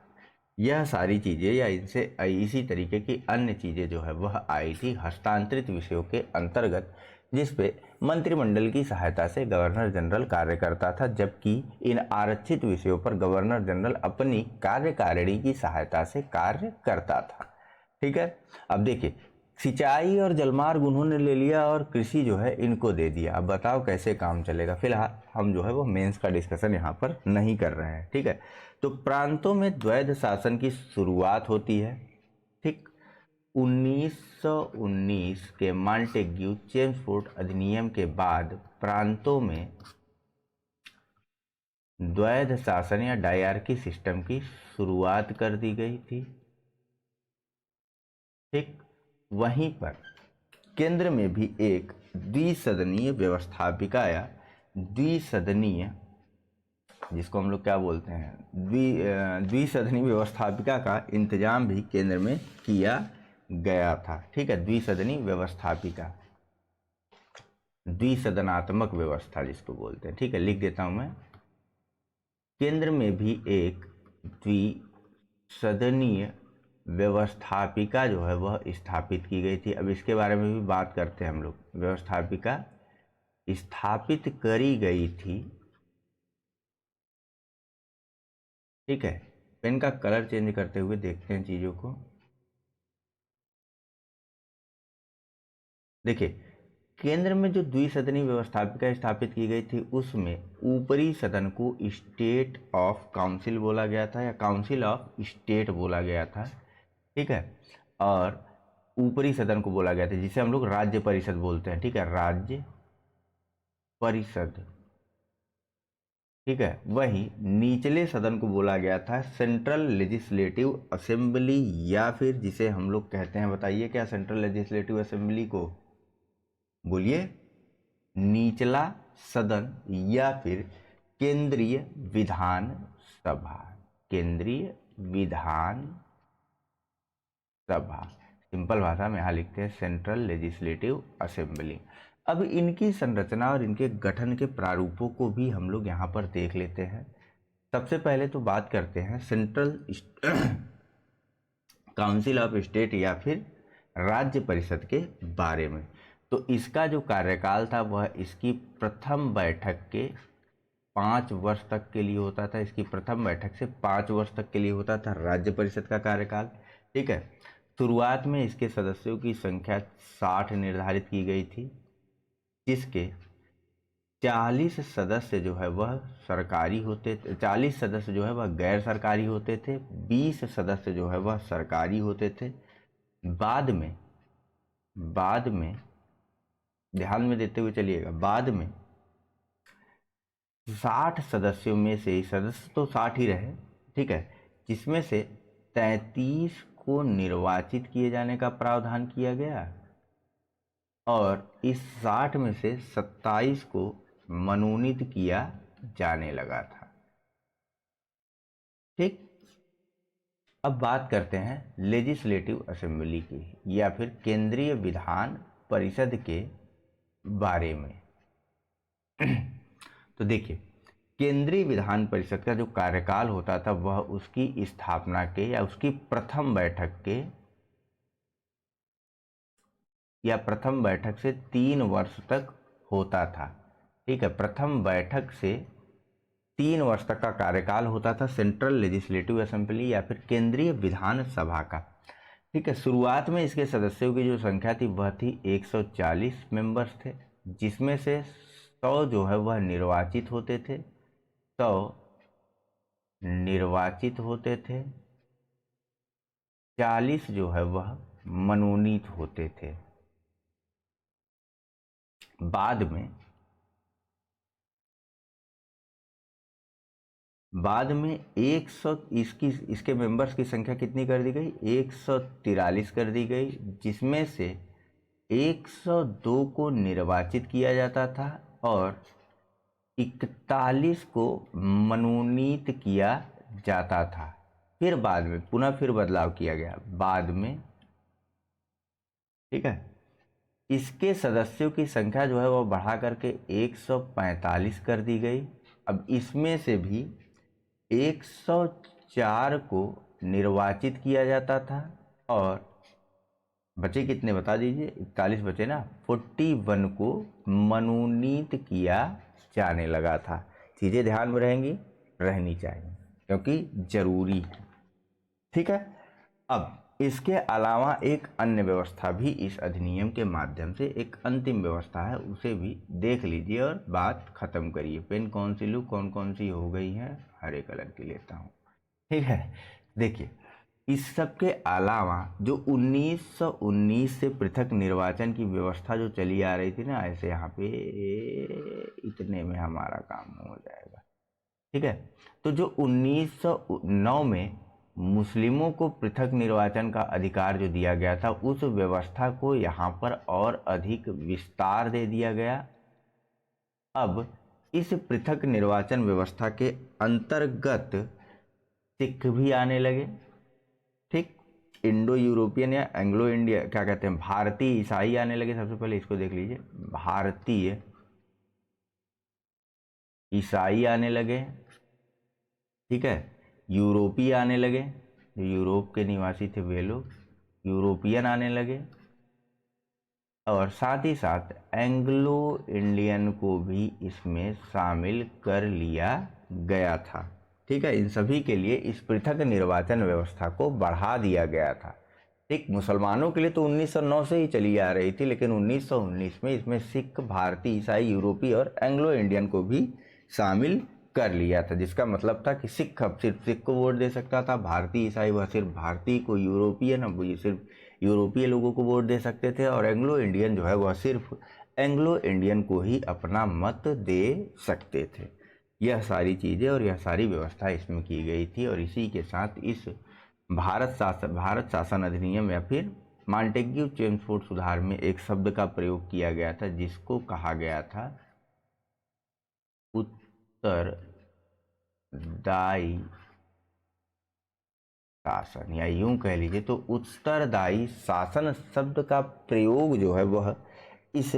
यह सारी चीजें या इनसे इसी तरीके की अन्य चीजें जो है वह आई थी हस्तांतरित विषयों के अंतर्गत, जिसपे मंत्रिमंडल की सहायता से गवर्नर जनरल कार्य करता था, जबकि इन आरक्षित विषयों पर गवर्नर जनरल अपनी कार्यकारिणी की सहायता से कार्य करता था। ठीक है, अब देखिए, सिंचाई और जलमार्ग उन्होंने ले लिया और कृषि जो है इनको दे दिया। अब बताओ कैसे काम चलेगा? फिलहाल हम जो है वो मेंस का डिस्कशन यहाँ पर नहीं कर रहे हैं, ठीक है। तो प्रांतों में द्वैध शासन की शुरुआत होती है, ठीक। 1919 के मॉन्टेग्यू चेम्सफोर्ड अधिनियम के बाद प्रांतों में द्वैध शासन या डायरकी सिस्टम की शुरुआत कर दी गई थी, ठीक। वहीं पर केंद्र में भी एक द्विसदनीय व्यवस्थापिका या द्विसदनीय, जिसको हम लोग क्या बोलते हैं, द्विसदनीय व्यवस्थापिका का इंतजाम भी केंद्र में किया गया था, ठीक है। द्विसदनीय व्यवस्थापिका, द्विसदनात्मक व्यवस्था जिसको बोलते हैं, ठीक है, लिख देता हूं मैं। केंद्र में भी एक द्विसदनीय व्यवस्थापिका जो है वह स्थापित की गई थी। अब इसके बारे में भी बात करते हैं हम लोग। व्यवस्थापिका स्थापित करी गई थी, ठीक है। पेन का कलर चेंज करते हुए देखते हैं चीज़ों को। देखिए, केंद्र में जो द्विसदनी व्यवस्थापिका स्थापित की गई थी उसमें ऊपरी सदन को स्टेट ऑफ काउंसिल बोला गया था या काउंसिल ऑफ स्टेट बोला गया था, ठीक है। और ऊपरी सदन को बोला गया था जिसे हम लोग राज्य परिषद बोलते हैं, ठीक है, राज्य परिषद, ठीक है। वहीं निचले सदन को बोला गया था सेंट्रल लेजिस्लेटिव असेंबली, या फिर जिसे हम लोग कहते हैं, बताइए क्या सेंट्रल लेजिस्लेटिव असेंबली को, बोलिए, निचला सदन या फिर केंद्रीय विधान सभा, केंद्रीय विधान सभा। सिंपल भाषा में यहाँ लिखते हैं सेंट्रल लेजिस्लेटिव असेंबली। अब इनकी संरचना और इनके गठन के प्रारूपों को भी हम लोग यहाँ पर देख लेते हैं। सबसे पहले तो बात करते हैं सेंट्रल काउंसिल ऑफ स्टेट या फिर राज्य परिषद के बारे में। तो इसका जो कार्यकाल था वह इसकी प्रथम बैठक के 5 वर्ष तक के लिए होता था। इसकी प्रथम बैठक से 5 वर्ष तक के लिए होता था राज्य परिषद का कार्यकाल, ठीक है। शुरुआत में इसके सदस्यों की संख्या 60 निर्धारित की गई थी, जिसके 40 सदस्य जो है वह सरकारी होते थे, 40 सदस्य जो है वह गैर सरकारी होते थे, 20 सदस्य जो है वह सरकारी होते थे। बाद में ध्यान में देते हुए चलिएगा, बाद में 60 सदस्यों में से, सदस्य तो 60 ही रहे, ठीक है, जिसमें से 33 को निर्वाचित किए जाने का प्रावधान किया गया और इस 60 में से 27 को मनोनीत किया जाने लगा था, ठीक। अब बात करते हैं लेजिस्लेटिव असेंबली की या फिर केंद्रीय विधान परिषद के बारे में। तो देखिए, केंद्रीय विधान परिषद का जो कार्यकाल होता था वह उसकी स्थापना के या उसकी प्रथम बैठक के या प्रथम बैठक से 3 वर्ष तक होता था, ठीक है। प्रथम बैठक से 3 वर्ष तक का कार्यकाल होता था सेंट्रल लेजिस्लेटिव असेंबली या फिर केंद्रीय विधान सभा का, ठीक है। शुरुआत में इसके सदस्यों की जो संख्या थी वह थी 140 मेंबर्स थे, जिसमें से 100 जो है वह निर्वाचित होते थे, 100 निर्वाचित होते थे, 40 जो है वह मनोनीत होते थे। बाद में 100 इसके मेंबर्स की संख्या कितनी कर दी गई, 143 कर दी गई, जिसमें से 102 को निर्वाचित किया जाता था और 41 को मनोनीत किया जाता था। फिर बाद में पुनः फिर बदलाव किया गया बाद में, ठीक है। इसके सदस्यों की संख्या जो है वह बढ़ा करके 145 कर दी गई। अब इसमें से भी 104 को निर्वाचित किया जाता था और बचे कितने बता दीजिए, 41 बचे ना, 41 को मनोनीत किया जाने लगा था। चीज़ें ध्यान में रहनी चाहिए क्योंकि जरूरी है, ठीक है। अब इसके अलावा एक अन्य व्यवस्था भी इस अधिनियम के माध्यम से, एक अंतिम व्यवस्था है, उसे भी देख लीजिए और बात खत्म करिए। पेन कौन सी लूँ, कौन कौन सी हो गई है, हरे कलर की लेता हूँ, ठीक है। देखिए, इस सब के अलावा जो 1919 से पृथक निर्वाचन की व्यवस्था जो चली आ रही थी ना, ऐसे यहाँ पे इतने में हमारा काम हो जाएगा, ठीक है। तो जो 1909 में मुस्लिमों को पृथक निर्वाचन का अधिकार जो दिया गया था, उस व्यवस्था को यहाँ पर और अधिक विस्तार दे दिया गया। अब इस पृथक निर्वाचन व्यवस्था के अंतर्गत सिख भी आने लगे, ठीक। इंडो यूरोपियन या एंग्लो इंडिया क्या कहते हैं, भारतीय ईसाई आने लगे। सबसे पहले इसको देख लीजिए, भारतीय ईसाई आने लगे, ठीक है। यूरोपीय आने लगे, जो यूरोप के निवासी थे वे लोग यूरोपियन आने लगे, और साथ ही साथ एंग्लो इंडियन को भी इसमें शामिल कर लिया गया था। ठीक है, इन सभी के लिए इस पृथक निर्वाचन व्यवस्था को बढ़ा दिया गया था। ठीक, मुसलमानों के लिए तो 1909 से ही चली आ रही थी, लेकिन 1919 में इसमें सिख, भारतीय, ईसाई, यूरोपी और एंग्लो इंडियन को भी शामिल कर लिया था, जिसका मतलब था कि सिख अब सिर्फ सिख को वोट दे सकता था, भारतीय ईसाई वह सिर्फ भारतीय को, यूरोपियन अब ये सिर्फ यूरोपीय लोगों को वोट दे सकते थे, और एंग्लो इंडियन जो है वह सिर्फ एंग्लो इंडियन को ही अपना मत दे सकते थे। यह सारी चीज़ें और यह सारी व्यवस्था इसमें की गई थी, और इसी के साथ इस भारत शासन अधिनियम या फिर मॉन्टेग्यू चेम्सफोर्ड सुधार में एक शब्द का प्रयोग किया गया था जिसको कहा गया था उत्तरदायी शासन, या यूं कह लीजिए तो उत्तरदायी शासन शब्द का प्रयोग जो है वह इस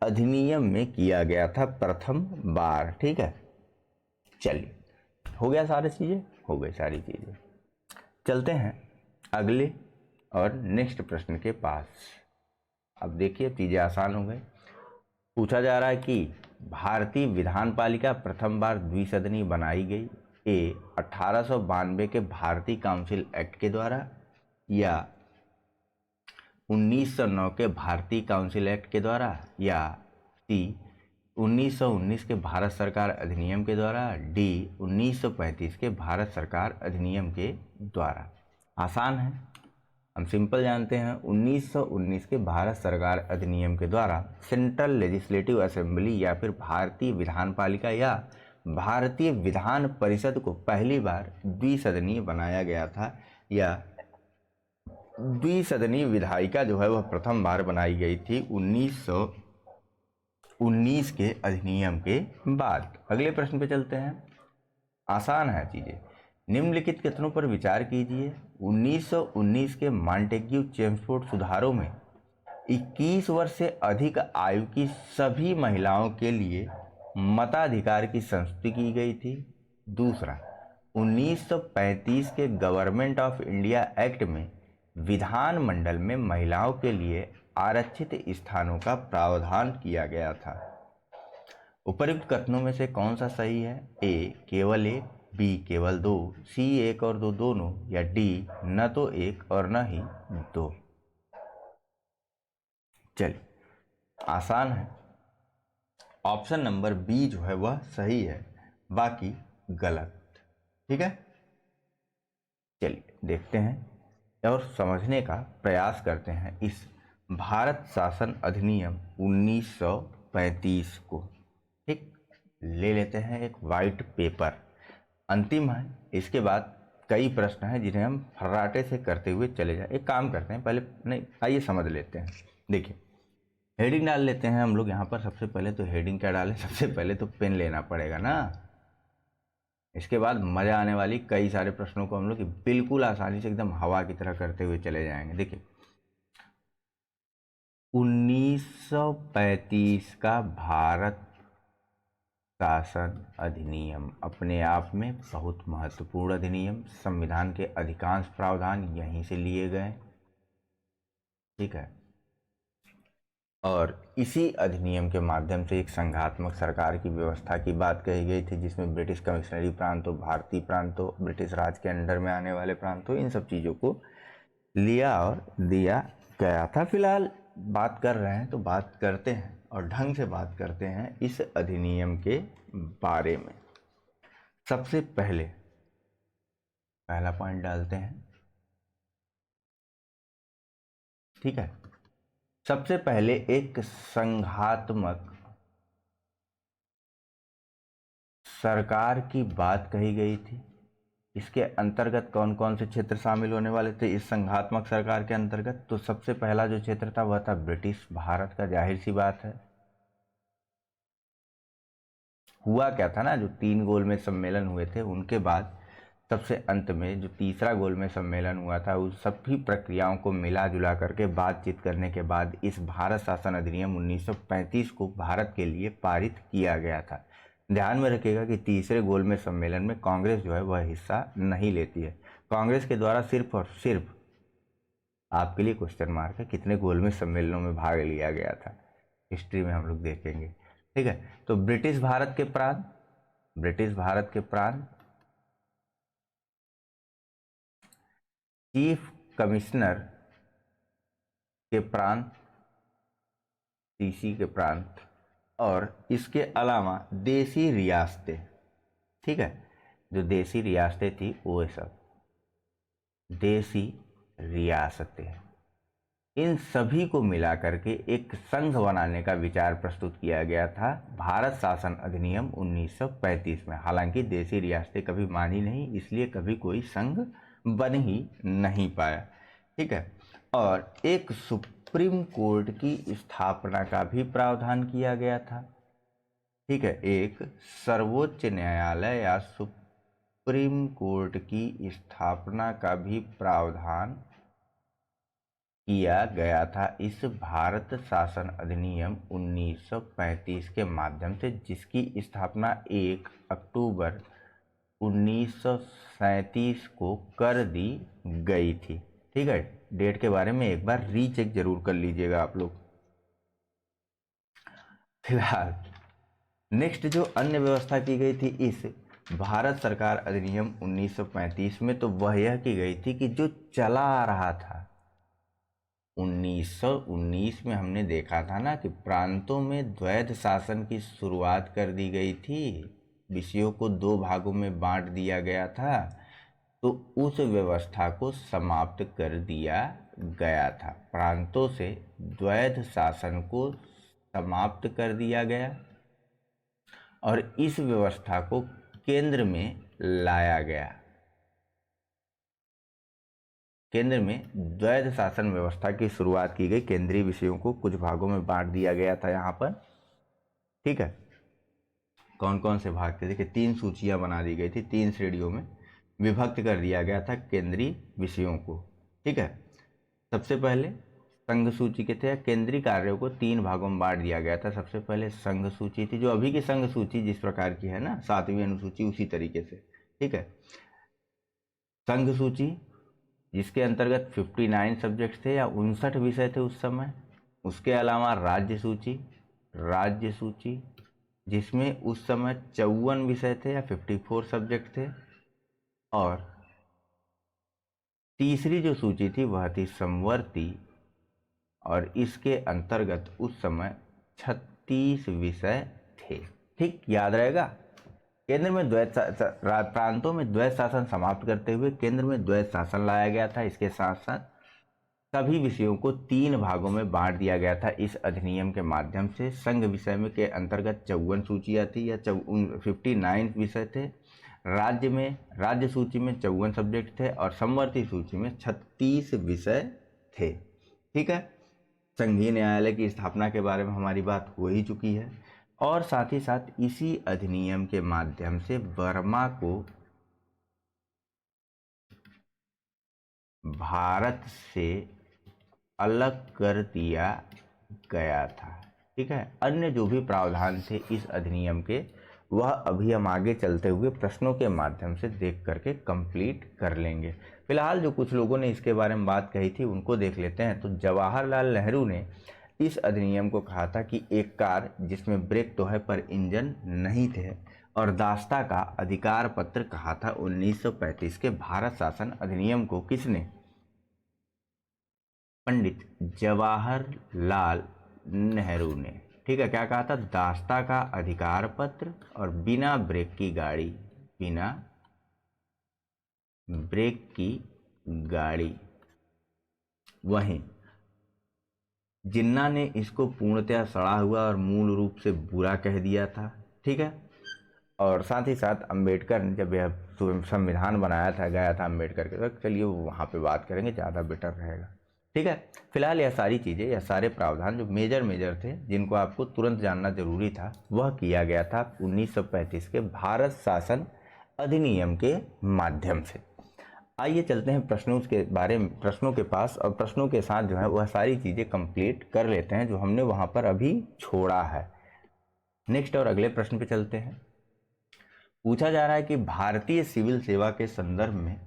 अधिनियम में किया गया था प्रथम बार। ठीक है, चलिए, हो गया सारी चीज़ें, हो गई सारी चीज़ें। चलते हैं अगले और नेक्स्ट प्रश्न के पास। अब देखिए चीज़ें आसान हो गई। पूछा जा रहा है कि भारतीय विधान पालिका प्रथम बार द्विसदनीय बनाई गई ए 1892 के भारतीय काउंसिल एक्ट के द्वारा, या 1909 के भारतीय काउंसिल एक्ट के द्वारा, या सी 1919 के भारत सरकार अधिनियम के द्वारा, डी 1935 के भारत सरकार अधिनियम के द्वारा। आसान है, हम सिंपल जानते हैं। 1919 के भारत सरकार अधिनियम के द्वारा सेंट्रल लेजिस्लेटिव असेंबली या फिर भारतीय विधान पालिका या भारतीय विधान परिषद को पहली बार द्विसदनीय बनाया गया था, या द्विसदनीय विधायिका जो है वह प्रथम बार बनाई गई थी 1919 के अधिनियम के बाद। अगले प्रश्न पे चलते हैं, आसान है चीज़ें। निम्नलिखित कथनों पर विचार कीजिए। 1919 के मॉन्टेग्यू चेम्सफोर्ड सुधारों में 21 वर्ष से अधिक आयु की सभी महिलाओं के लिए मताधिकार की संस्तुति की गई थी। दूसरा, 1935 के गवर्नमेंट ऑफ इंडिया एक्ट में विधानमंडल में महिलाओं के लिए आरक्षित स्थानों का प्रावधान किया गया था। उपर्युक्त कथनों में से कौन सा सही है? ए केवल एक, बी केवल दो, सी एक और दो दोनों, या डी न तो एक और न ही दो। चलिए, आसान है। ऑप्शन नंबर बी जो है वह सही है, बाकी गलत। ठीक है, चलिए देखते हैं और समझने का प्रयास करते हैं इस भारत शासन अधिनियम 1935 को। ठीक, ले लेते हैं एक वाइट पेपर, अंतिम है। इसके बाद कई प्रश्न हैं जिन्हें हम फर्राटे से करते हुए चले जाएं। एक काम करते हैं, पहले नहीं, आइए समझ लेते हैं। देखिए, हेडिंग डाल लेते हैं हम लोग यहाँ पर। सबसे पहले तो हेडिंग क्या डालें? सबसे पहले तो पेन लेना पड़ेगा ना। इसके बाद मज़ा आने वाली कई सारे प्रश्नों को हम लोग बिल्कुल आसानी से एकदम हवा की तरह करते हुए चले जाएंगे। देखिए, 1935 का भारत शासन अधिनियम अपने आप में बहुत महत्वपूर्ण अधिनियम, संविधान के अधिकांश प्रावधान यहीं से लिए गए। ठीक है, और इसी अधिनियम के माध्यम से एक संघात्मक सरकार की व्यवस्था की बात कही गई थी, जिसमें ब्रिटिश कमिश्नरी प्रांतों, भारतीय प्रांतों, ब्रिटिश राज के अंडर में आने वाले प्रांतों, इन सब चीज़ों को लिया और दिया गया था। फिलहाल बात कर रहे हैं तो बात करते हैं और ढंग से बात करते हैं इस अधिनियम के बारे में। सबसे पहले पहला पॉइंट डालते हैं। ठीक है, सबसे पहले एक संघात्मक सरकार की बात कही गई थी। इसके अंतर्गत कौन कौन से क्षेत्र शामिल होने वाले थे इस संघात्मक सरकार के अंतर्गत? तो सबसे पहला जो क्षेत्र था वह था ब्रिटिश भारत का। जाहिर सी बात है, हुआ क्या था ना, जो 3 गोलमेज सम्मेलन हुए थे उनके बाद सबसे अंत में जो तीसरा गोलमेज सम्मेलन हुआ था, उस सभी प्रक्रियाओं को मिला जुला करके बातचीत करने के बाद इस भारत शासन अधिनियम 1935 को भारत के लिए पारित किया गया था। ध्यान में रखिएगा कि तीसरे गोलमेज सम्मेलन में कांग्रेस जो है वह हिस्सा नहीं लेती है। कांग्रेस के द्वारा सिर्फ और सिर्फ, आपके लिए क्वेश्चन मार्क है, कितने गोलमेज सम्मेलनों में भाग लिया गया था, हिस्ट्री में हम लोग देखेंगे। ठीक है, तो ब्रिटिश भारत के प्रांत, ब्रिटिश भारत के प्रांत, चीफ कमिश्नर के प्रांत, सीसी के प्रांत, और इसके अलावा देसी रियासतें। ठीक है, जो देसी रियासतें थी वो सब देसी रियासतें, इन सभी को मिलाकर के एक संघ बनाने का विचार प्रस्तुत किया गया था भारत शासन अधिनियम 1935 में। हालांकि देसी रियासतें कभी मानी नहीं, इसलिए कभी कोई संघ बन ही नहीं पाया। ठीक है, और एक सुप्रीम कोर्ट की स्थापना का भी प्रावधान किया गया था। ठीक है, एक सर्वोच्च न्यायालय या सुप्रीम कोर्ट की स्थापना का भी प्रावधान किया गया था इस भारत शासन अधिनियम 1935 के माध्यम से, जिसकी स्थापना 1 अक्टूबर 1937 को कर दी गई थी। ठीक है, डेट के बारे में एक बार रीचेक जरूर कर लीजिएगा आप लोग। फिलहाल नेक्स्ट जो अन्य व्यवस्था की गई थी इस भारत सरकार अधिनियम 1935 में, तो वह यह की गई थी कि जो चला आ रहा था 1919 में, हमने देखा था ना कि प्रांतों में द्वैध शासन की शुरुआत कर दी गई थी, विषयों को 2 भागों में बांट दिया गया था, तो उस व्यवस्था को समाप्त कर दिया गया था। प्रांतों से द्वैध शासन को समाप्त कर दिया गया और इस व्यवस्था को केंद्र में लाया गया। केंद्र में द्वैध शासन व्यवस्था की शुरुआत की गई, केंद्रीय विषयों को कुछ भागों में बांट दिया गया था यहाँ पर। ठीक है, कौन कौन से भाग थे? देखिए 3 सूचियां बना दी गई थी, 3 श्रेणियों में विभक्त कर दिया गया था केंद्रीय विषयों को। ठीक है, सबसे पहले संघ सूची के थे, केंद्रीय कार्यों को 3 भागों में बांट दिया गया था। सबसे पहले संघ सूची थी, जो अभी की संघ सूची जिस प्रकार की है ना, 7वीं अनुसूची, उसी तरीके से। ठीक है, संघ सूची जिसके अंतर्गत 59 सब्जेक्ट थे या 59 विषय थे उस समय। उसके अलावा राज्य सूची, राज्य सूची जिसमें उस समय 54 विषय थे या 54 सब्जेक्ट थे। और तीसरी जो सूची थी वह थी समवर्ती, और इसके अंतर्गत उस समय 36 विषय थे। ठीक, याद रहेगा। केंद्र में प्रांतों में द्वैध शासन समाप्त करते हुए केंद्र में द्वैध शासन लाया गया था। इसके साथ साथ सभी विषयों को 3 भागों में बांट दिया गया था इस अधिनियम के माध्यम से। संघ विषय में के अंतर्गत 54 सूचियाँ थी या 59 विषय थे। राज्य में, राज्य सूची में 54 सब्जेक्ट थे और समवर्ती सूची में 36 विषय थे। ठीक है, संघीय न्यायालय की स्थापना के बारे में हमारी बात हो ही चुकी है। और साथ ही साथ इसी अधिनियम के माध्यम से बर्मा को भारत से अलग कर दिया गया था। ठीक है, अन्य जो भी प्रावधान थे इस अधिनियम के, वह अभी हम आगे चलते हुए प्रश्नों के माध्यम से देख करके कंप्लीट कर लेंगे। फिलहाल जो कुछ लोगों ने इसके बारे में बात कही थी उनको देख लेते हैं। तो जवाहरलाल नेहरू ने इस अधिनियम को कहा था कि एक कार जिसमें ब्रेक तो है पर इंजन नहीं थे, और दास्ता का अधिकार पत्र कहा था 1935 के भारत शासन अधिनियम को किसने? पंडित जवाहरलाल नेहरू ने। ठीक है, क्या कहा था? दास्ता का अधिकार पत्र और बिना ब्रेक की गाड़ी, बिना ब्रेक की गाड़ी। वहीं जिन्ना ने इसको पूर्णतः सड़ा हुआ और मूल रूप से बुरा कह दिया था। ठीक है, और साथ ही साथ अंबेडकर ने जब यह संविधान बनाया था, गया था अंबेडकर के वक्त, चलिए वहाँ पे बात करेंगे, ज़्यादा बेटर रहेगा। ठीक है, फिलहाल यह सारी चीज़ें, यह सारे प्रावधान जो मेजर थे जिनको आपको तुरंत जानना जरूरी था, वह किया गया था 1935 के भारत शासन अधिनियम के माध्यम से। आइए चलते हैं प्रश्नों के बारे में, प्रश्नों के पास, और प्रश्नों के साथ जो है वह सारी चीज़ें कंप्लीट कर लेते हैं जो हमने वहाँ पर अभी छोड़ा है। नेक्स्ट और अगले प्रश्न पे चलते हैं। पूछा जा रहा है कि भारतीय सिविल सेवा के संदर्भ में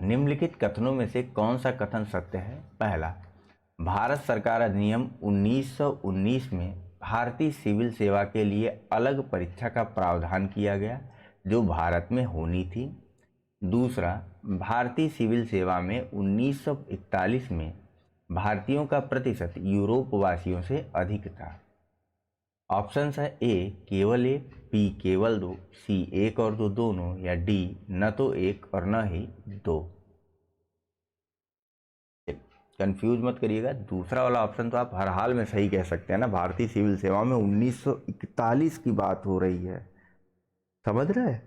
निम्नलिखित कथनों में से कौन सा कथन सत्य है। पहला, भारत सरकार अधिनियम 1919 में भारतीय सिविल सेवा के लिए अलग परीक्षा का प्रावधान किया गया जो भारत में होनी थी। दूसरा, भारतीय सिविल सेवा में 1941 में भारतीयों का प्रतिशत यूरोप वासियों से अधिक था। ऑप्शन है ए केवल एक, बी केवल दो, सी एक और दो दोनों, या डी न तो एक और न ही दो। कंफ्यूज मत करिएगा, दूसरा वाला ऑप्शन तो आप हर हाल में सही कह सकते हैं ना। भारतीय सिविल सेवा में 1941 की बात हो रही है, समझ रहे हैं।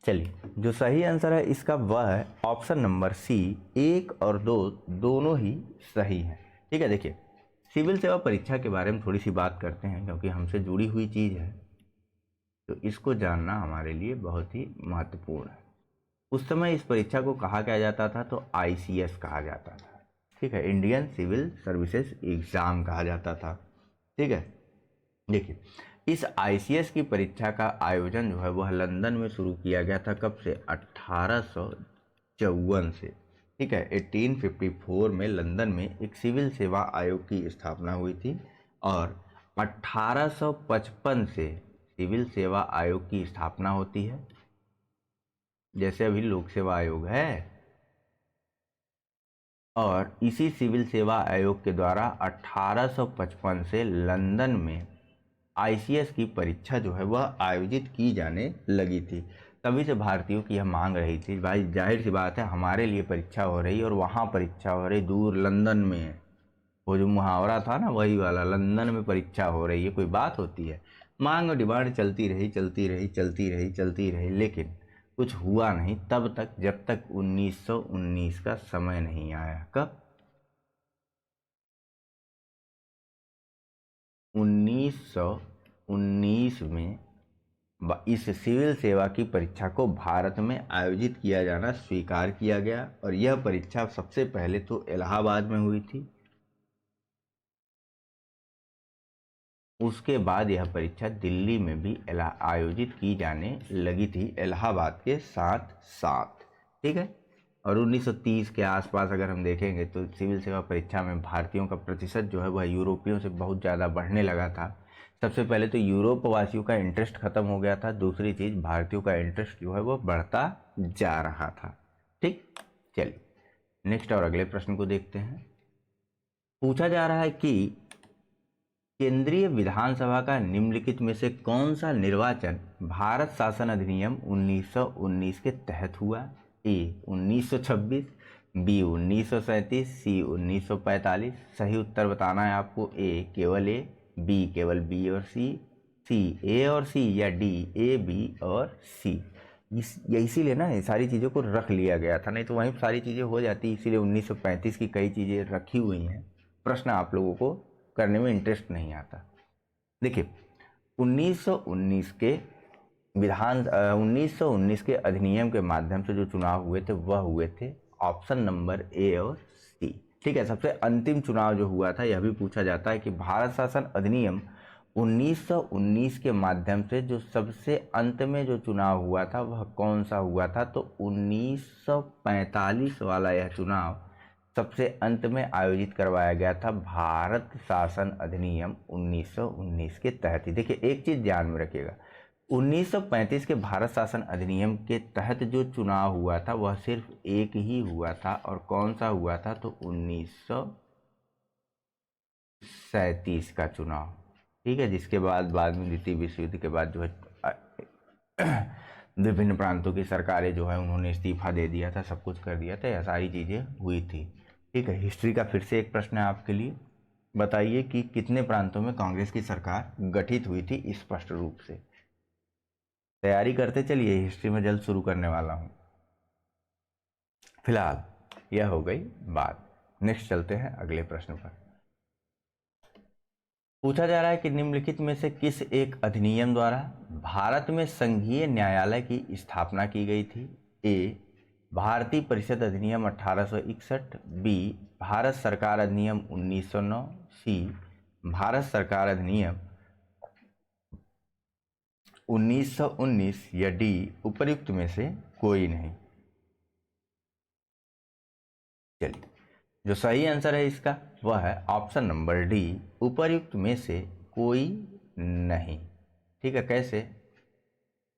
चलिए, जो सही आंसर है इसका वह है ऑप्शन नंबर सी, एक और दो दोनों ही सही है। ठीक है, देखिए सिविल सेवा परीक्षा के बारे में थोड़ी सी बात करते हैं क्योंकि हमसे जुड़ी हुई चीज़ है, तो इसको जानना हमारे लिए बहुत ही महत्वपूर्ण है। उस समय इस परीक्षा को कहा क्या जाता था, तो ICS कहा जाता था। ठीक है, इंडियन सिविल सर्विसेज एग्ज़ाम कहा जाता था। ठीक है, देखिए इस ICS की परीक्षा का आयोजन जो है वह लंदन में शुरू किया गया था। कब से? 1854 से। ठीक है, 1854 में लंदन में एक सिविल सेवा आयोग की स्थापना हुई थी और 1855 से सिविल सेवा आयोग की स्थापना होती है, जैसे अभी लोक सेवा आयोग है। और इसी सिविल सेवा आयोग के द्वारा 1855 से लंदन में ICS की परीक्षा जो है वह आयोजित की जाने लगी थी। तभी से भारतीयों की यह मांग रही थी, भाई जाहिर सी बात है हमारे लिए परीक्षा हो रही और वहाँ परीक्षा हो रही दूर लंदन में। वो जो मुहावरा था ना वही वाला, लंदन में परीक्षा हो रही है, कोई बात होती है। मांग और डिमांड चलती रही चलती रही चलती रही चलती रही, लेकिन कुछ हुआ नहीं तब तक जब तक 1919 का समय नहीं आया। कब? 1919 में इस सिविल सेवा की परीक्षा को भारत में आयोजित किया जाना स्वीकार किया गया और यह परीक्षा सबसे पहले तो इलाहाबाद में हुई थी। उसके बाद यह परीक्षा दिल्ली में भी आयोजित की जाने लगी थी, इलाहाबाद के साथ साथ। ठीक है, और 1930 के आसपास अगर हम देखेंगे तो सिविल सेवा परीक्षा में भारतीयों का प्रतिशत जो है वह यूरोपियों से बहुत ज़्यादा बढ़ने लगा था। सबसे पहले तो यूरोप वासियों का इंटरेस्ट खत्म हो गया था, दूसरी चीज़ भारतीयों का इंटरेस्ट जो है वह बढ़ता जा रहा था। ठीक, चलिए नेक्स्ट और अगले प्रश्न को देखते हैं। पूछा जा रहा है कि केंद्रीय विधानसभा का निम्नलिखित में से कौन सा निर्वाचन भारत शासन अधिनियम 1919 के तहत हुआ? ए 1926, बी 1937, सी 1945। सही उत्तर बताना है आपको, ए केवल ए, बी केवल बी और सी ए और सी, या डी ए बी और सी। इसीलिए ना ये सारी चीज़ों को रख लिया गया था, नहीं तो वहीं सारी चीज़ें हो जाती। इसीलिए 1935 की कई चीज़ें रखी हुई हैं, प्रश्न आप लोगों को करने में इंटरेस्ट नहीं आता। देखिए 1919 के अधिनियम के माध्यम से जो चुनाव हुए थे वह हुए थे ऑप्शन नंबर ए और सी। ठीक है, सबसे अंतिम चुनाव जो हुआ था यह भी पूछा जाता है कि भारत शासन अधिनियम 1919 के माध्यम से जो सबसे अंत में जो चुनाव हुआ था वह कौन सा हुआ था, तो 1945 वाला यह चुनाव सबसे अंत में आयोजित करवाया गया था भारत शासन अधिनियम 1919 के तहत ही। देखिए एक चीज़ ध्यान में रखिएगा, 1935 के भारत शासन अधिनियम के तहत जो चुनाव हुआ था वह सिर्फ एक ही हुआ था, और कौन सा हुआ था, तो 1937 का चुनाव। ठीक है, जिसके बाद में द्वितीय विश्व युद्ध के बाद जो है विभिन्न प्रांतों की सरकारें जो है उन्होंने इस्तीफा दे दिया था, सब कुछ कर दिया था, यह सारी चीज़ें हुई थी। ठीक है, हिस्ट्री का फिर से एक प्रश्न है आपके लिए, बताइए कि कितने प्रांतों में कांग्रेस की सरकार गठित हुई थी स्पष्ट रूप से। तैयारी करते चलिए, हिस्ट्री में जल्द शुरू करने वाला हूँ। फिलहाल यह हो गई बात, नेक्स्ट चलते हैं अगले प्रश्न पर। पूछा जा रहा है कि निम्नलिखित में से किस एक अधिनियम द्वारा भारत में संघीय न्यायालय की स्थापना की गई थी? ए भारतीय परिषद अधिनियम 1861, बी भारत सरकार अधिनियम 1909, सी भारत सरकार अधिनियम 1919 या डी उपर्युक्त में से कोई नहीं। चलिए, जो सही आंसर है इसका वह है ऑप्शन नंबर डी, उपर्युक्त में से कोई नहीं। ठीक है, कैसे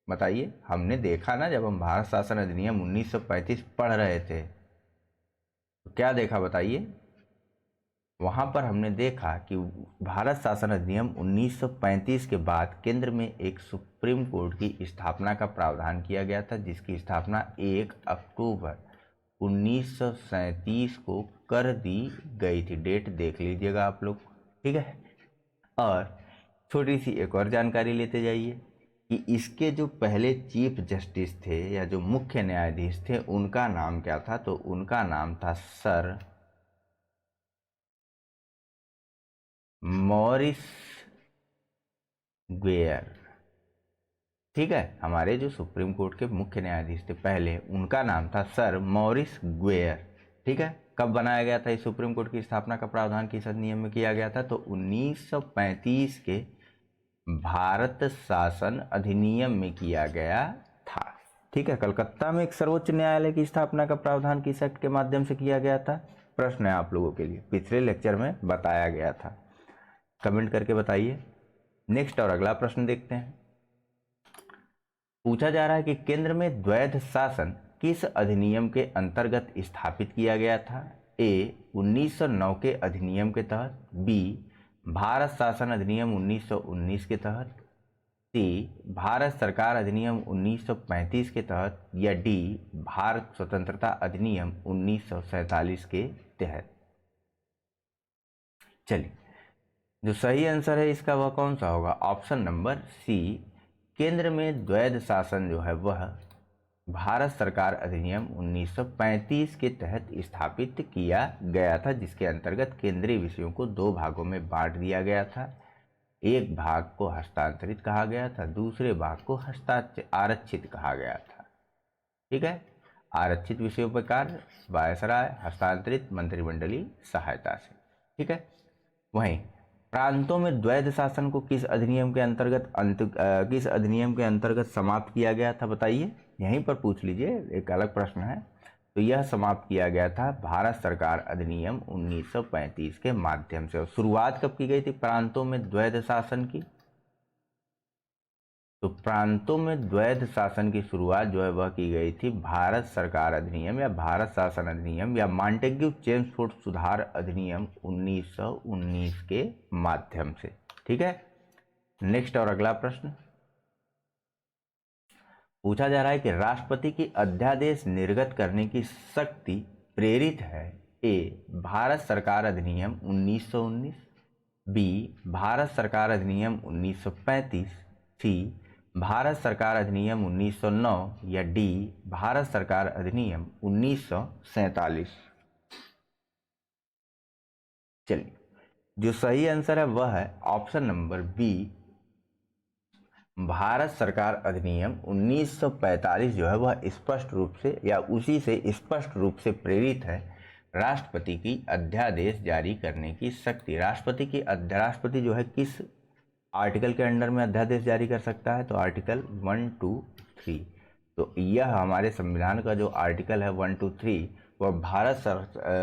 बताइए? हमने देखा ना, जब हम भारत शासन अधिनियम 1935 पढ़ रहे थे तो क्या देखा बताइए? वहाँ पर हमने देखा कि भारत शासन अधिनियम 1935 के बाद केंद्र में एक सुप्रीम कोर्ट की स्थापना का प्रावधान किया गया था, जिसकी स्थापना 1 अक्टूबर 1937 को कर दी गई थी। डेट देख लीजिएगा आप लोग। ठीक है, और छोटी सी एक और जानकारी लेते जाइए कि इसके जो पहले चीफ जस्टिस थे या जो मुख्य न्यायाधीश थे उनका नाम क्या था? तो उनका नाम था सर मॉरिस ग्वेयर। ठीक है, हमारे जो सुप्रीम कोर्ट के मुख्य न्यायाधीश थे पहले, उनका नाम था सर मॉरिस ग्वेयर। ठीक है, कब बनाया गया था? इस सुप्रीम कोर्ट की स्थापना का प्रावधान किस अधिनियम में किया गया था? तो 1935 के भारत शासन अधिनियम में किया गया था। ठीक है, कलकत्ता में एक सर्वोच्च न्यायालय की स्थापना का प्रावधान किस एक्ट के माध्यम से किया गया था? प्रश्न है आप लोगों के लिए, पिछले लेक्चर में बताया गया था। कमेंट करके बताइए। नेक्स्ट और अगला प्रश्न देखते हैं। पूछा जा रहा है कि केंद्र में द्वैध शासन किस अधिनियम के अंतर्गत स्थापित किया गया था? ए 1909 के अधिनियम के तहत, बी भारत शासन अधिनियम 1919 के तहत, सी भारत सरकार अधिनियम 1935 के तहत, या डी भारत स्वतंत्रता अधिनियम 1947 के तहत। चलिए, जो सही आंसर है इसका वह कौन सा होगा? ऑप्शन नंबर सी, केंद्र में द्वैध शासन जो है वह भारत सरकार अधिनियम 1935 के तहत स्थापित किया गया था, जिसके अंतर्गत केंद्रीय विषयों को 2 भागों में बांट दिया गया था। एक भाग को हस्तांतरित कहा गया था, दूसरे भाग को आरक्षित कहा गया था। ठीक है, आरक्षित विषयों पर कार्य वायसराय, हस्तांतरित मंत्रिमंडलीय सहायता से। ठीक है, वहीं प्रांतों में द्वैध शासन को किस अधिनियम के अंतर्गत समाप्त किया गया था? बताइए, यहीं पर पूछ लीजिए, एक अलग प्रश्न है। तो यह समाप्त किया गया था भारत सरकार अधिनियम 1935 के माध्यम से। और शुरुआत कब की गई थी प्रांतों में द्वैध शासन की? तो प्रांतों में द्वैध शासन की शुरुआत जो है वह की गई थी भारत सरकार अधिनियम या भारत शासन अधिनियम या मॉन्टेग्यू चेम्सफोर्ड सुधार अधिनियम 1919 के माध्यम से। ठीक है, नेक्स्ट और अगला प्रश्न पूछा जा रहा है कि राष्ट्रपति की अध्यादेश निर्गत करने की शक्ति प्रेरित है? ए भारत सरकार अधिनियम 1919, बी भारत सरकार अधिनियम 1935, सी भारत सरकार अधिनियम 1909, या डी भारत सरकार अधिनियम 1947। चलिए, जो सही आंसर है वह है ऑप्शन नंबर बी, भारत सरकार अधिनियम 1945 जो है वह स्पष्ट रूप से या उसी से स्पष्ट रूप से प्रेरित है राष्ट्रपति की अध्यादेश जारी करने की शक्ति। राष्ट्रपति जो है किस आर्टिकल के अंडर में अध्यादेश जारी कर सकता है? तो आर्टिकल 1, 2, 3। तो यह हमारे संविधान का जो आर्टिकल है 1, 2, 3 वह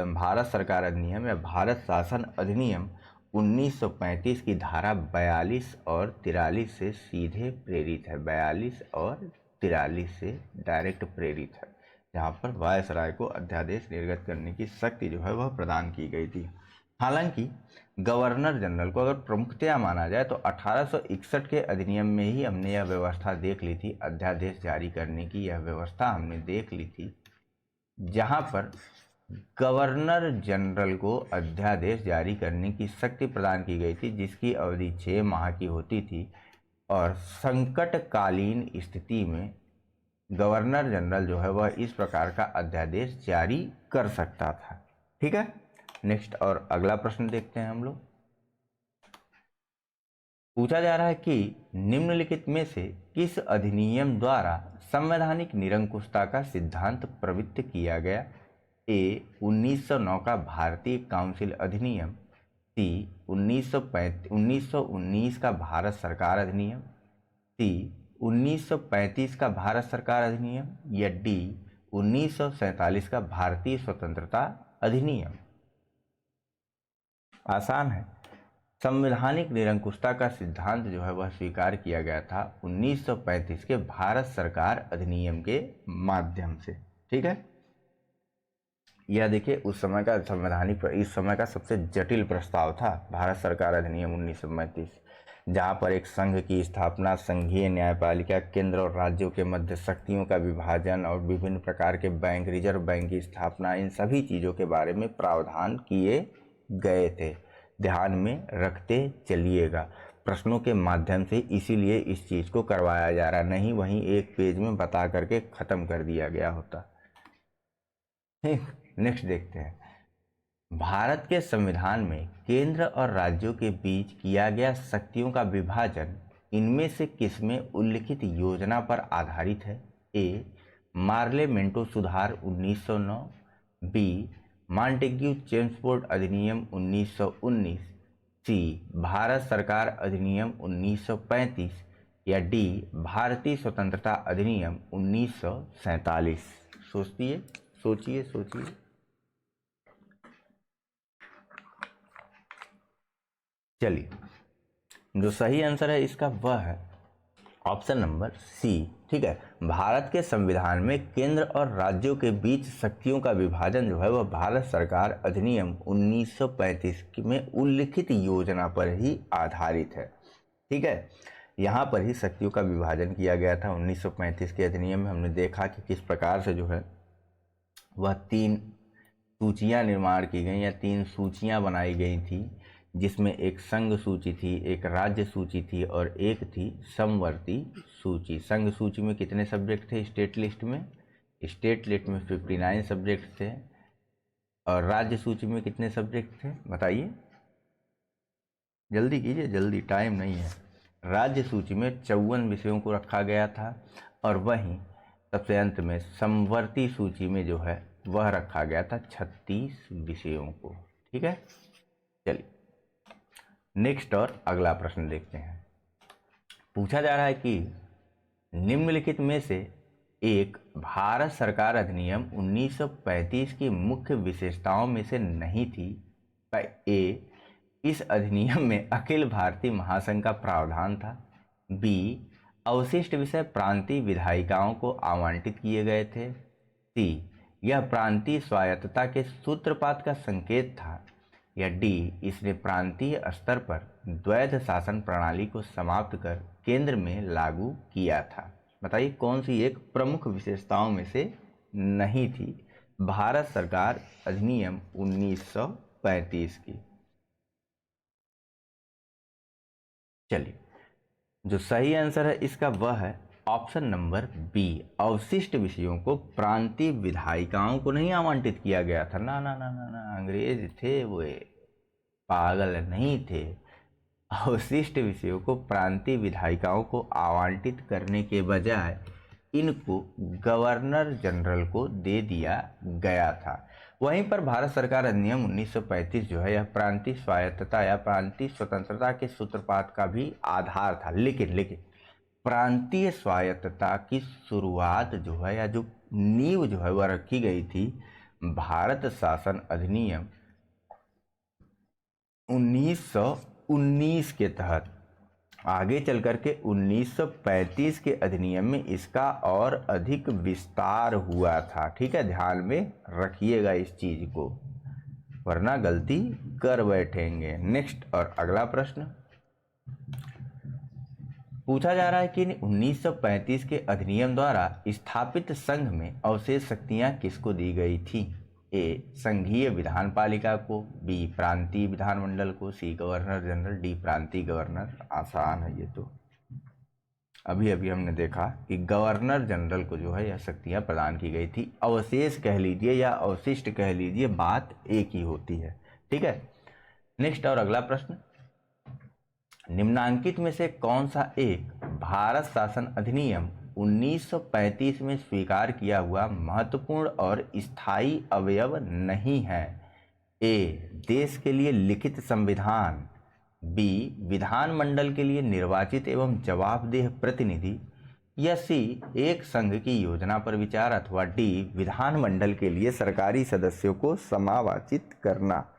भारत सरकार अधिनियम या भारत शासन अधिनियम 1935 की धारा 42 और 43 से सीधे प्रेरित है। 42 और 43 से डायरेक्ट प्रेरित है, जहाँ पर वायसराय को अध्यादेश निर्गत करने की शक्ति जो है वह प्रदान की गई थी। हालांकि गवर्नर जनरल को अगर प्रमुखतया माना जाए तो 1861 के अधिनियम में ही हमने यह व्यवस्था देख ली थी, अध्यादेश जारी करने की यह व्यवस्था हमने देख ली थी, जहाँ पर गवर्नर जनरल को अध्यादेश जारी करने की शक्ति प्रदान की गई थी, जिसकी अवधि 6 माह की होती थी और संकटकालीन स्थिति में गवर्नर जनरल जो है वह इस प्रकार का अध्यादेश जारी कर सकता था। ठीक है, नेक्स्ट और अगला प्रश्न देखते हैं हम लोग। पूछा जा रहा है कि निम्नलिखित में से किस अधिनियम द्वारा संवैधानिक निरंकुशता का सिद्धांत प्रवृत्त किया गया? ए 1909 का भारतीय काउंसिल अधिनियम, सी 1919 का भारत सरकार अधिनियम, सी 1935 का भारत सरकार अधिनियम या डी 1947 का भारतीय स्वतंत्रता अधिनियम? आसान है। संवैधानिक निरंकुशता का सिद्धांत जो है वह स्वीकार किया गया था 1935 के भारत सरकार अधिनियम के माध्यम से। ठीक है, यह देखिए उस समय का संवैधानिक, इस समय का सबसे जटिल प्रस्ताव था भारत सरकार अधिनियम 1935, जहां पर एक संघ की स्थापना, संघीय न्यायपालिका, केंद्र और राज्यों के मध्य शक्तियों का विभाजन और विभिन्न प्रकार के बैंक, रिजर्व बैंक की स्थापना, इन सभी चीज़ों के बारे में प्रावधान किए गए थे। ध्यान में रखते चलिएगा प्रश्नों के माध्यम से, इसीलिए इस चीज़ को करवाया जा रहा, नहीं वहीं एक पेज में बता करके ख़त्म कर दिया गया होता। नेक्स्ट देखते हैं। भारत के संविधान में केंद्र और राज्यों के बीच किया गया शक्तियों का विभाजन इनमें से किसमें उल्लिखित योजना पर आधारित है? ए. मार्लेमेंटो सुधार 1909, बी. मॉन्टेग्यू चेम्सफोर्ड अधिनियम 1919, सी. भारत सरकार अधिनियम 1935 या डी. भारतीय स्वतंत्रता अधिनियम 1947? सोचिए। चलिए, जो सही आंसर है इसका वह है ऑप्शन नंबर सी। ठीक है, भारत के संविधान में केंद्र और राज्यों के बीच शक्तियों का विभाजन जो है वह भारत सरकार अधिनियम 1935 में उल्लिखित योजना पर ही आधारित है। ठीक है, यहाँ पर ही शक्तियों का विभाजन किया गया था 1935 के अधिनियम में। हमने देखा कि किस प्रकार से जो है वह 3 सूचियाँ निर्माण की गई या 3 सूचियाँ बनाई गई थी, जिसमें एक संघ सूची थी, एक राज्य सूची थी और एक थी समवर्ती सूची। संघ सूची में कितने सब्जेक्ट थे? स्टेट लिस्ट में 59 सब्जेक्ट थे। और राज्य सूची में कितने सब्जेक्ट थे बताइए, जल्दी कीजिए, जल्दी, टाइम नहीं है। राज्य सूची में 54 विषयों को रखा गया था और वहीं सबसे अंत में समवर्ती सूची में जो है वह रखा गया था 36 विषयों को। ठीक है, चलिए नेक्स्ट और अगला प्रश्न देखते हैं। पूछा जा रहा है कि निम्नलिखित में से एक भारत सरकार अधिनियम 1935 की मुख्य विशेषताओं में से नहीं थी। ए. इस अधिनियम में अखिल भारतीय महासंघ का प्रावधान था। बी. अवशिष्ट विषय प्रांतीय विधायिकाओं को आवंटित किए गए थे। सी. यह प्रांतीय स्वायत्तता के सूत्रपात का संकेत था। या डी. इसने प्रांतीय स्तर पर द्वैध शासन प्रणाली को समाप्त कर केंद्र में लागू किया था। बताइए कौन सी एक प्रमुख विशेषताओं में से नहीं थी भारत सरकार अधिनियम 1935 की? चलिए, जो सही आंसर है इसका वह है ऑप्शन नंबर बी। अवशिष्ट विषयों को प्रांतीय विधायिकाओं को नहीं आवंटित किया गया था। ना, अंग्रेज थे वो, पागल नहीं थे। अवशिष्ट विषयों को प्रांतीय विधायिकाओं को आवंटित करने के बजाय इनको गवर्नर जनरल को दे दिया गया था। वहीं पर भारत सरकार अधिनियम 1935 जो है यह प्रांतीय स्वायत्तता या प्रांतीय स्वतंत्रता के सूत्रपात का भी आधार था। लेकिन प्रांतीय स्वायत्तता की शुरुआत जो है या जो नींव जो है वह रखी गई थी भारत शासन अधिनियम 1919 के तहत। आगे चल करके 1935 के अधिनियम में इसका और अधिक विस्तार हुआ था। ठीक है, ध्यान में रखिएगा इस चीज को, वरना गलती कर बैठेंगे। नेक्स्ट और अगला प्रश्न पूछा जा रहा है कि 1935 के अधिनियम द्वारा स्थापित संघ में अवशेष शक्तियां किसको दी गई थी? ए. संघीय विधान पालिका को, बी. प्रांतीय विधानमंडल को, सी. Governor general, D. प्रांतीय गवर्नर। आसान है ये तो, अभी हमने देखा कि गवर्नर जनरल को जो है यह शक्तियां प्रदान की गई थी। अवशेष कह लीजिए या अवशिष्ट कह लीजिए, बात एक ही होती है। ठीक है, नेक्स्ट और अगला प्रश्न, निम्नांकित में से कौन सा एक भारत शासन अधिनियम 1935 में स्वीकार किया हुआ महत्वपूर्ण और स्थायी अवयव नहीं है? ए. देश के लिए लिखित संविधान, बी. विधानमंडल के लिए निर्वाचित एवं जवाबदेह प्रतिनिधि, या सी एक संघ की योजना पर विचार, अथवा डी विधानमंडल के लिए सरकारी सदस्यों को समावाचित करना।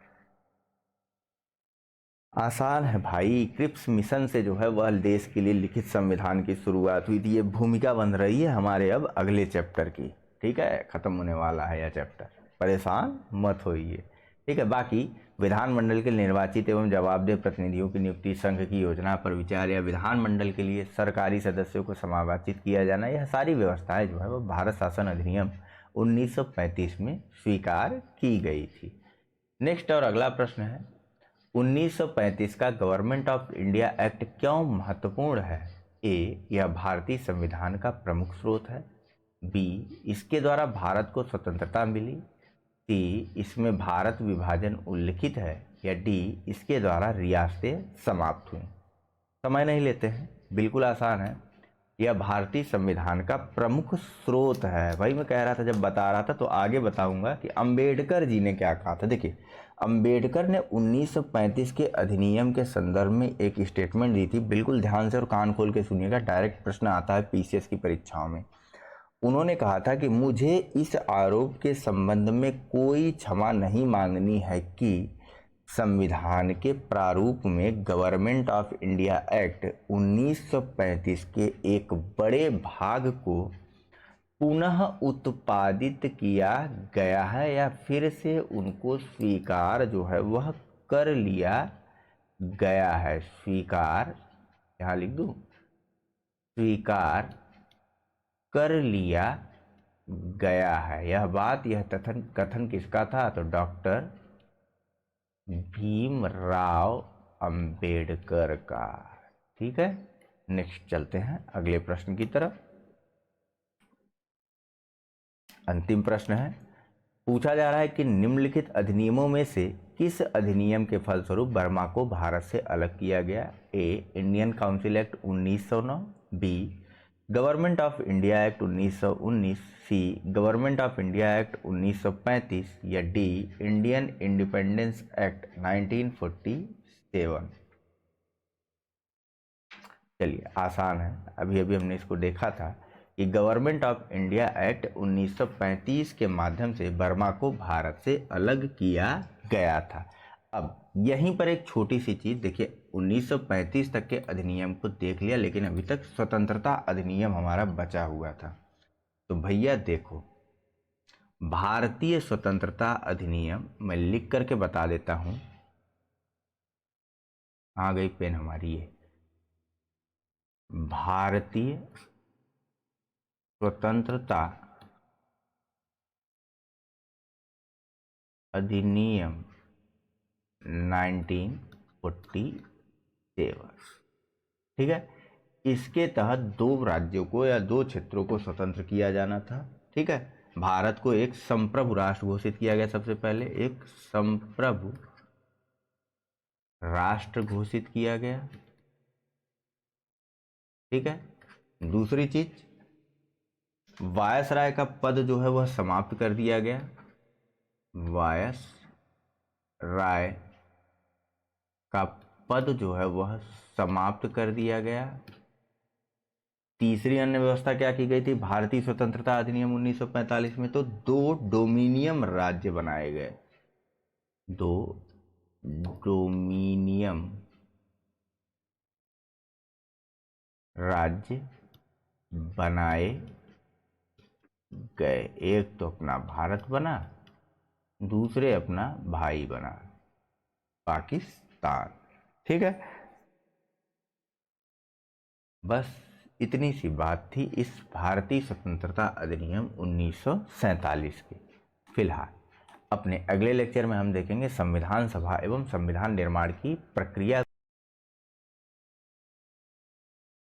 आसान है भाई, क्रिप्स मिशन से जो है वह देश के लिए लिखित संविधान की शुरुआत हुई थी। ये भूमिका बन रही है हमारे अब अगले चैप्टर की। ठीक है, खत्म होने वाला है यह चैप्टर, परेशान मत होइए। ठीक है, बाकी विधानमंडल के निर्वाचित एवं जवाबदेह प्रतिनिधियों की नियुक्ति, संघ की योजना पर विचार या विधानमंडल के लिए सरकारी सदस्यों को समावाचित किया जाना, यह सारी व्यवस्थाएं जो है वह भारत शासन अधिनियम 1935 में स्वीकार की गई थी। नेक्स्ट और अगला प्रश्न है, 1935 का गवर्नमेंट ऑफ इंडिया एक्ट क्यों महत्वपूर्ण है? ए, यह भारतीय संविधान का प्रमुख स्रोत है। बी, इसके द्वारा भारत को स्वतंत्रता मिली। सी, इसमें भारत विभाजन उल्लिखित है। या डी, इसके द्वारा रियासतें समाप्त हुई। समय नहीं लेते हैं, बिल्कुल आसान है। यह भारतीय संविधान का प्रमुख स्रोत है। भाई मैं कह रहा था, जब बता रहा था तो आगे बताऊंगा कि अंबेडकर जी ने क्या कहा था। देखिए, अंबेडकर ने 1935 के अधिनियम के संदर्भ में एक स्टेटमेंट दी थी। बिल्कुल ध्यान से और कान खोल के सुनिएगा, डायरेक्ट प्रश्न आता है पीसीएस की परीक्षाओं में। उन्होंने कहा था कि मुझे इस आरोप के संबंध में कोई क्षमा नहीं मांगनी है कि संविधान के प्रारूप में गवर्नमेंट ऑफ इंडिया एक्ट 1935 के एक बड़े भाग को पुनः उत्पादित किया गया है या फिर से उनको स्वीकार जो है वह कर लिया गया है। स्वीकार, यहाँ लिख दूं, स्वीकार कर लिया गया है। यह बात, यह कथन किसका था? तो डॉक्टर भीमराव अंबेडकर का। ठीक है, नेक्स्ट चलते हैं अगले प्रश्न की तरफ। अंतिम प्रश्न है, पूछा जा रहा है कि निम्नलिखित अधिनियमों में से किस अधिनियम के फलस्वरूप बर्मा को भारत से अलग किया गया? A, Indian council act 1909। B, government of India act 1919। C, government of India act 1935। या डी, इंडियन इंडिपेंडेंस एक्ट 1947। चलिए, आसान है, अभी अभी हमने इसको देखा था कि गवर्नमेंट ऑफ इंडिया एक्ट 1935 के माध्यम से बर्मा को भारत से अलग किया गया था। अब यहीं पर एक छोटी सी चीज देखिए, 1935 तक के अधिनियम को देख लिया, लेकिन अभी तक स्वतंत्रता अधिनियम हमारा बचा हुआ था। तो भैया देखो, भारतीय स्वतंत्रता अधिनियम मैं लिख करके बता देता हूं। आ गई पेन हमारी, ये भारतीय स्वतंत्रता अधिनियम 1947। ठीक है, इसके तहत दो राज्यों को या दो क्षेत्रों को स्वतंत्र किया जाना था। ठीक है, भारत को एक संप्रभु राष्ट्र घोषित किया गया। सबसे पहले एक संप्रभु राष्ट्र घोषित किया गया। ठीक है, दूसरी चीज, वायसराय का पद जो है वह समाप्त कर दिया गया। वायसराय का पद जो है वह समाप्त कर दिया गया। तीसरी अन्य व्यवस्था क्या की गई थी भारतीय स्वतंत्रता अधिनियम 1945 में? तो दो डोमिनियन राज्य बनाए गए। दो डोमिनियन राज्य बनाए गए। एक तो अपना भारत बना, दूसरे अपना भाई बना पाकिस्तान। ठीक है, बस इतनी सी बात थी इस भारतीय स्वतंत्रता अधिनियम 1947 की। फिलहाल अपने अगले लेक्चर में हम देखेंगे संविधान सभा एवं संविधान निर्माण की प्रक्रिया।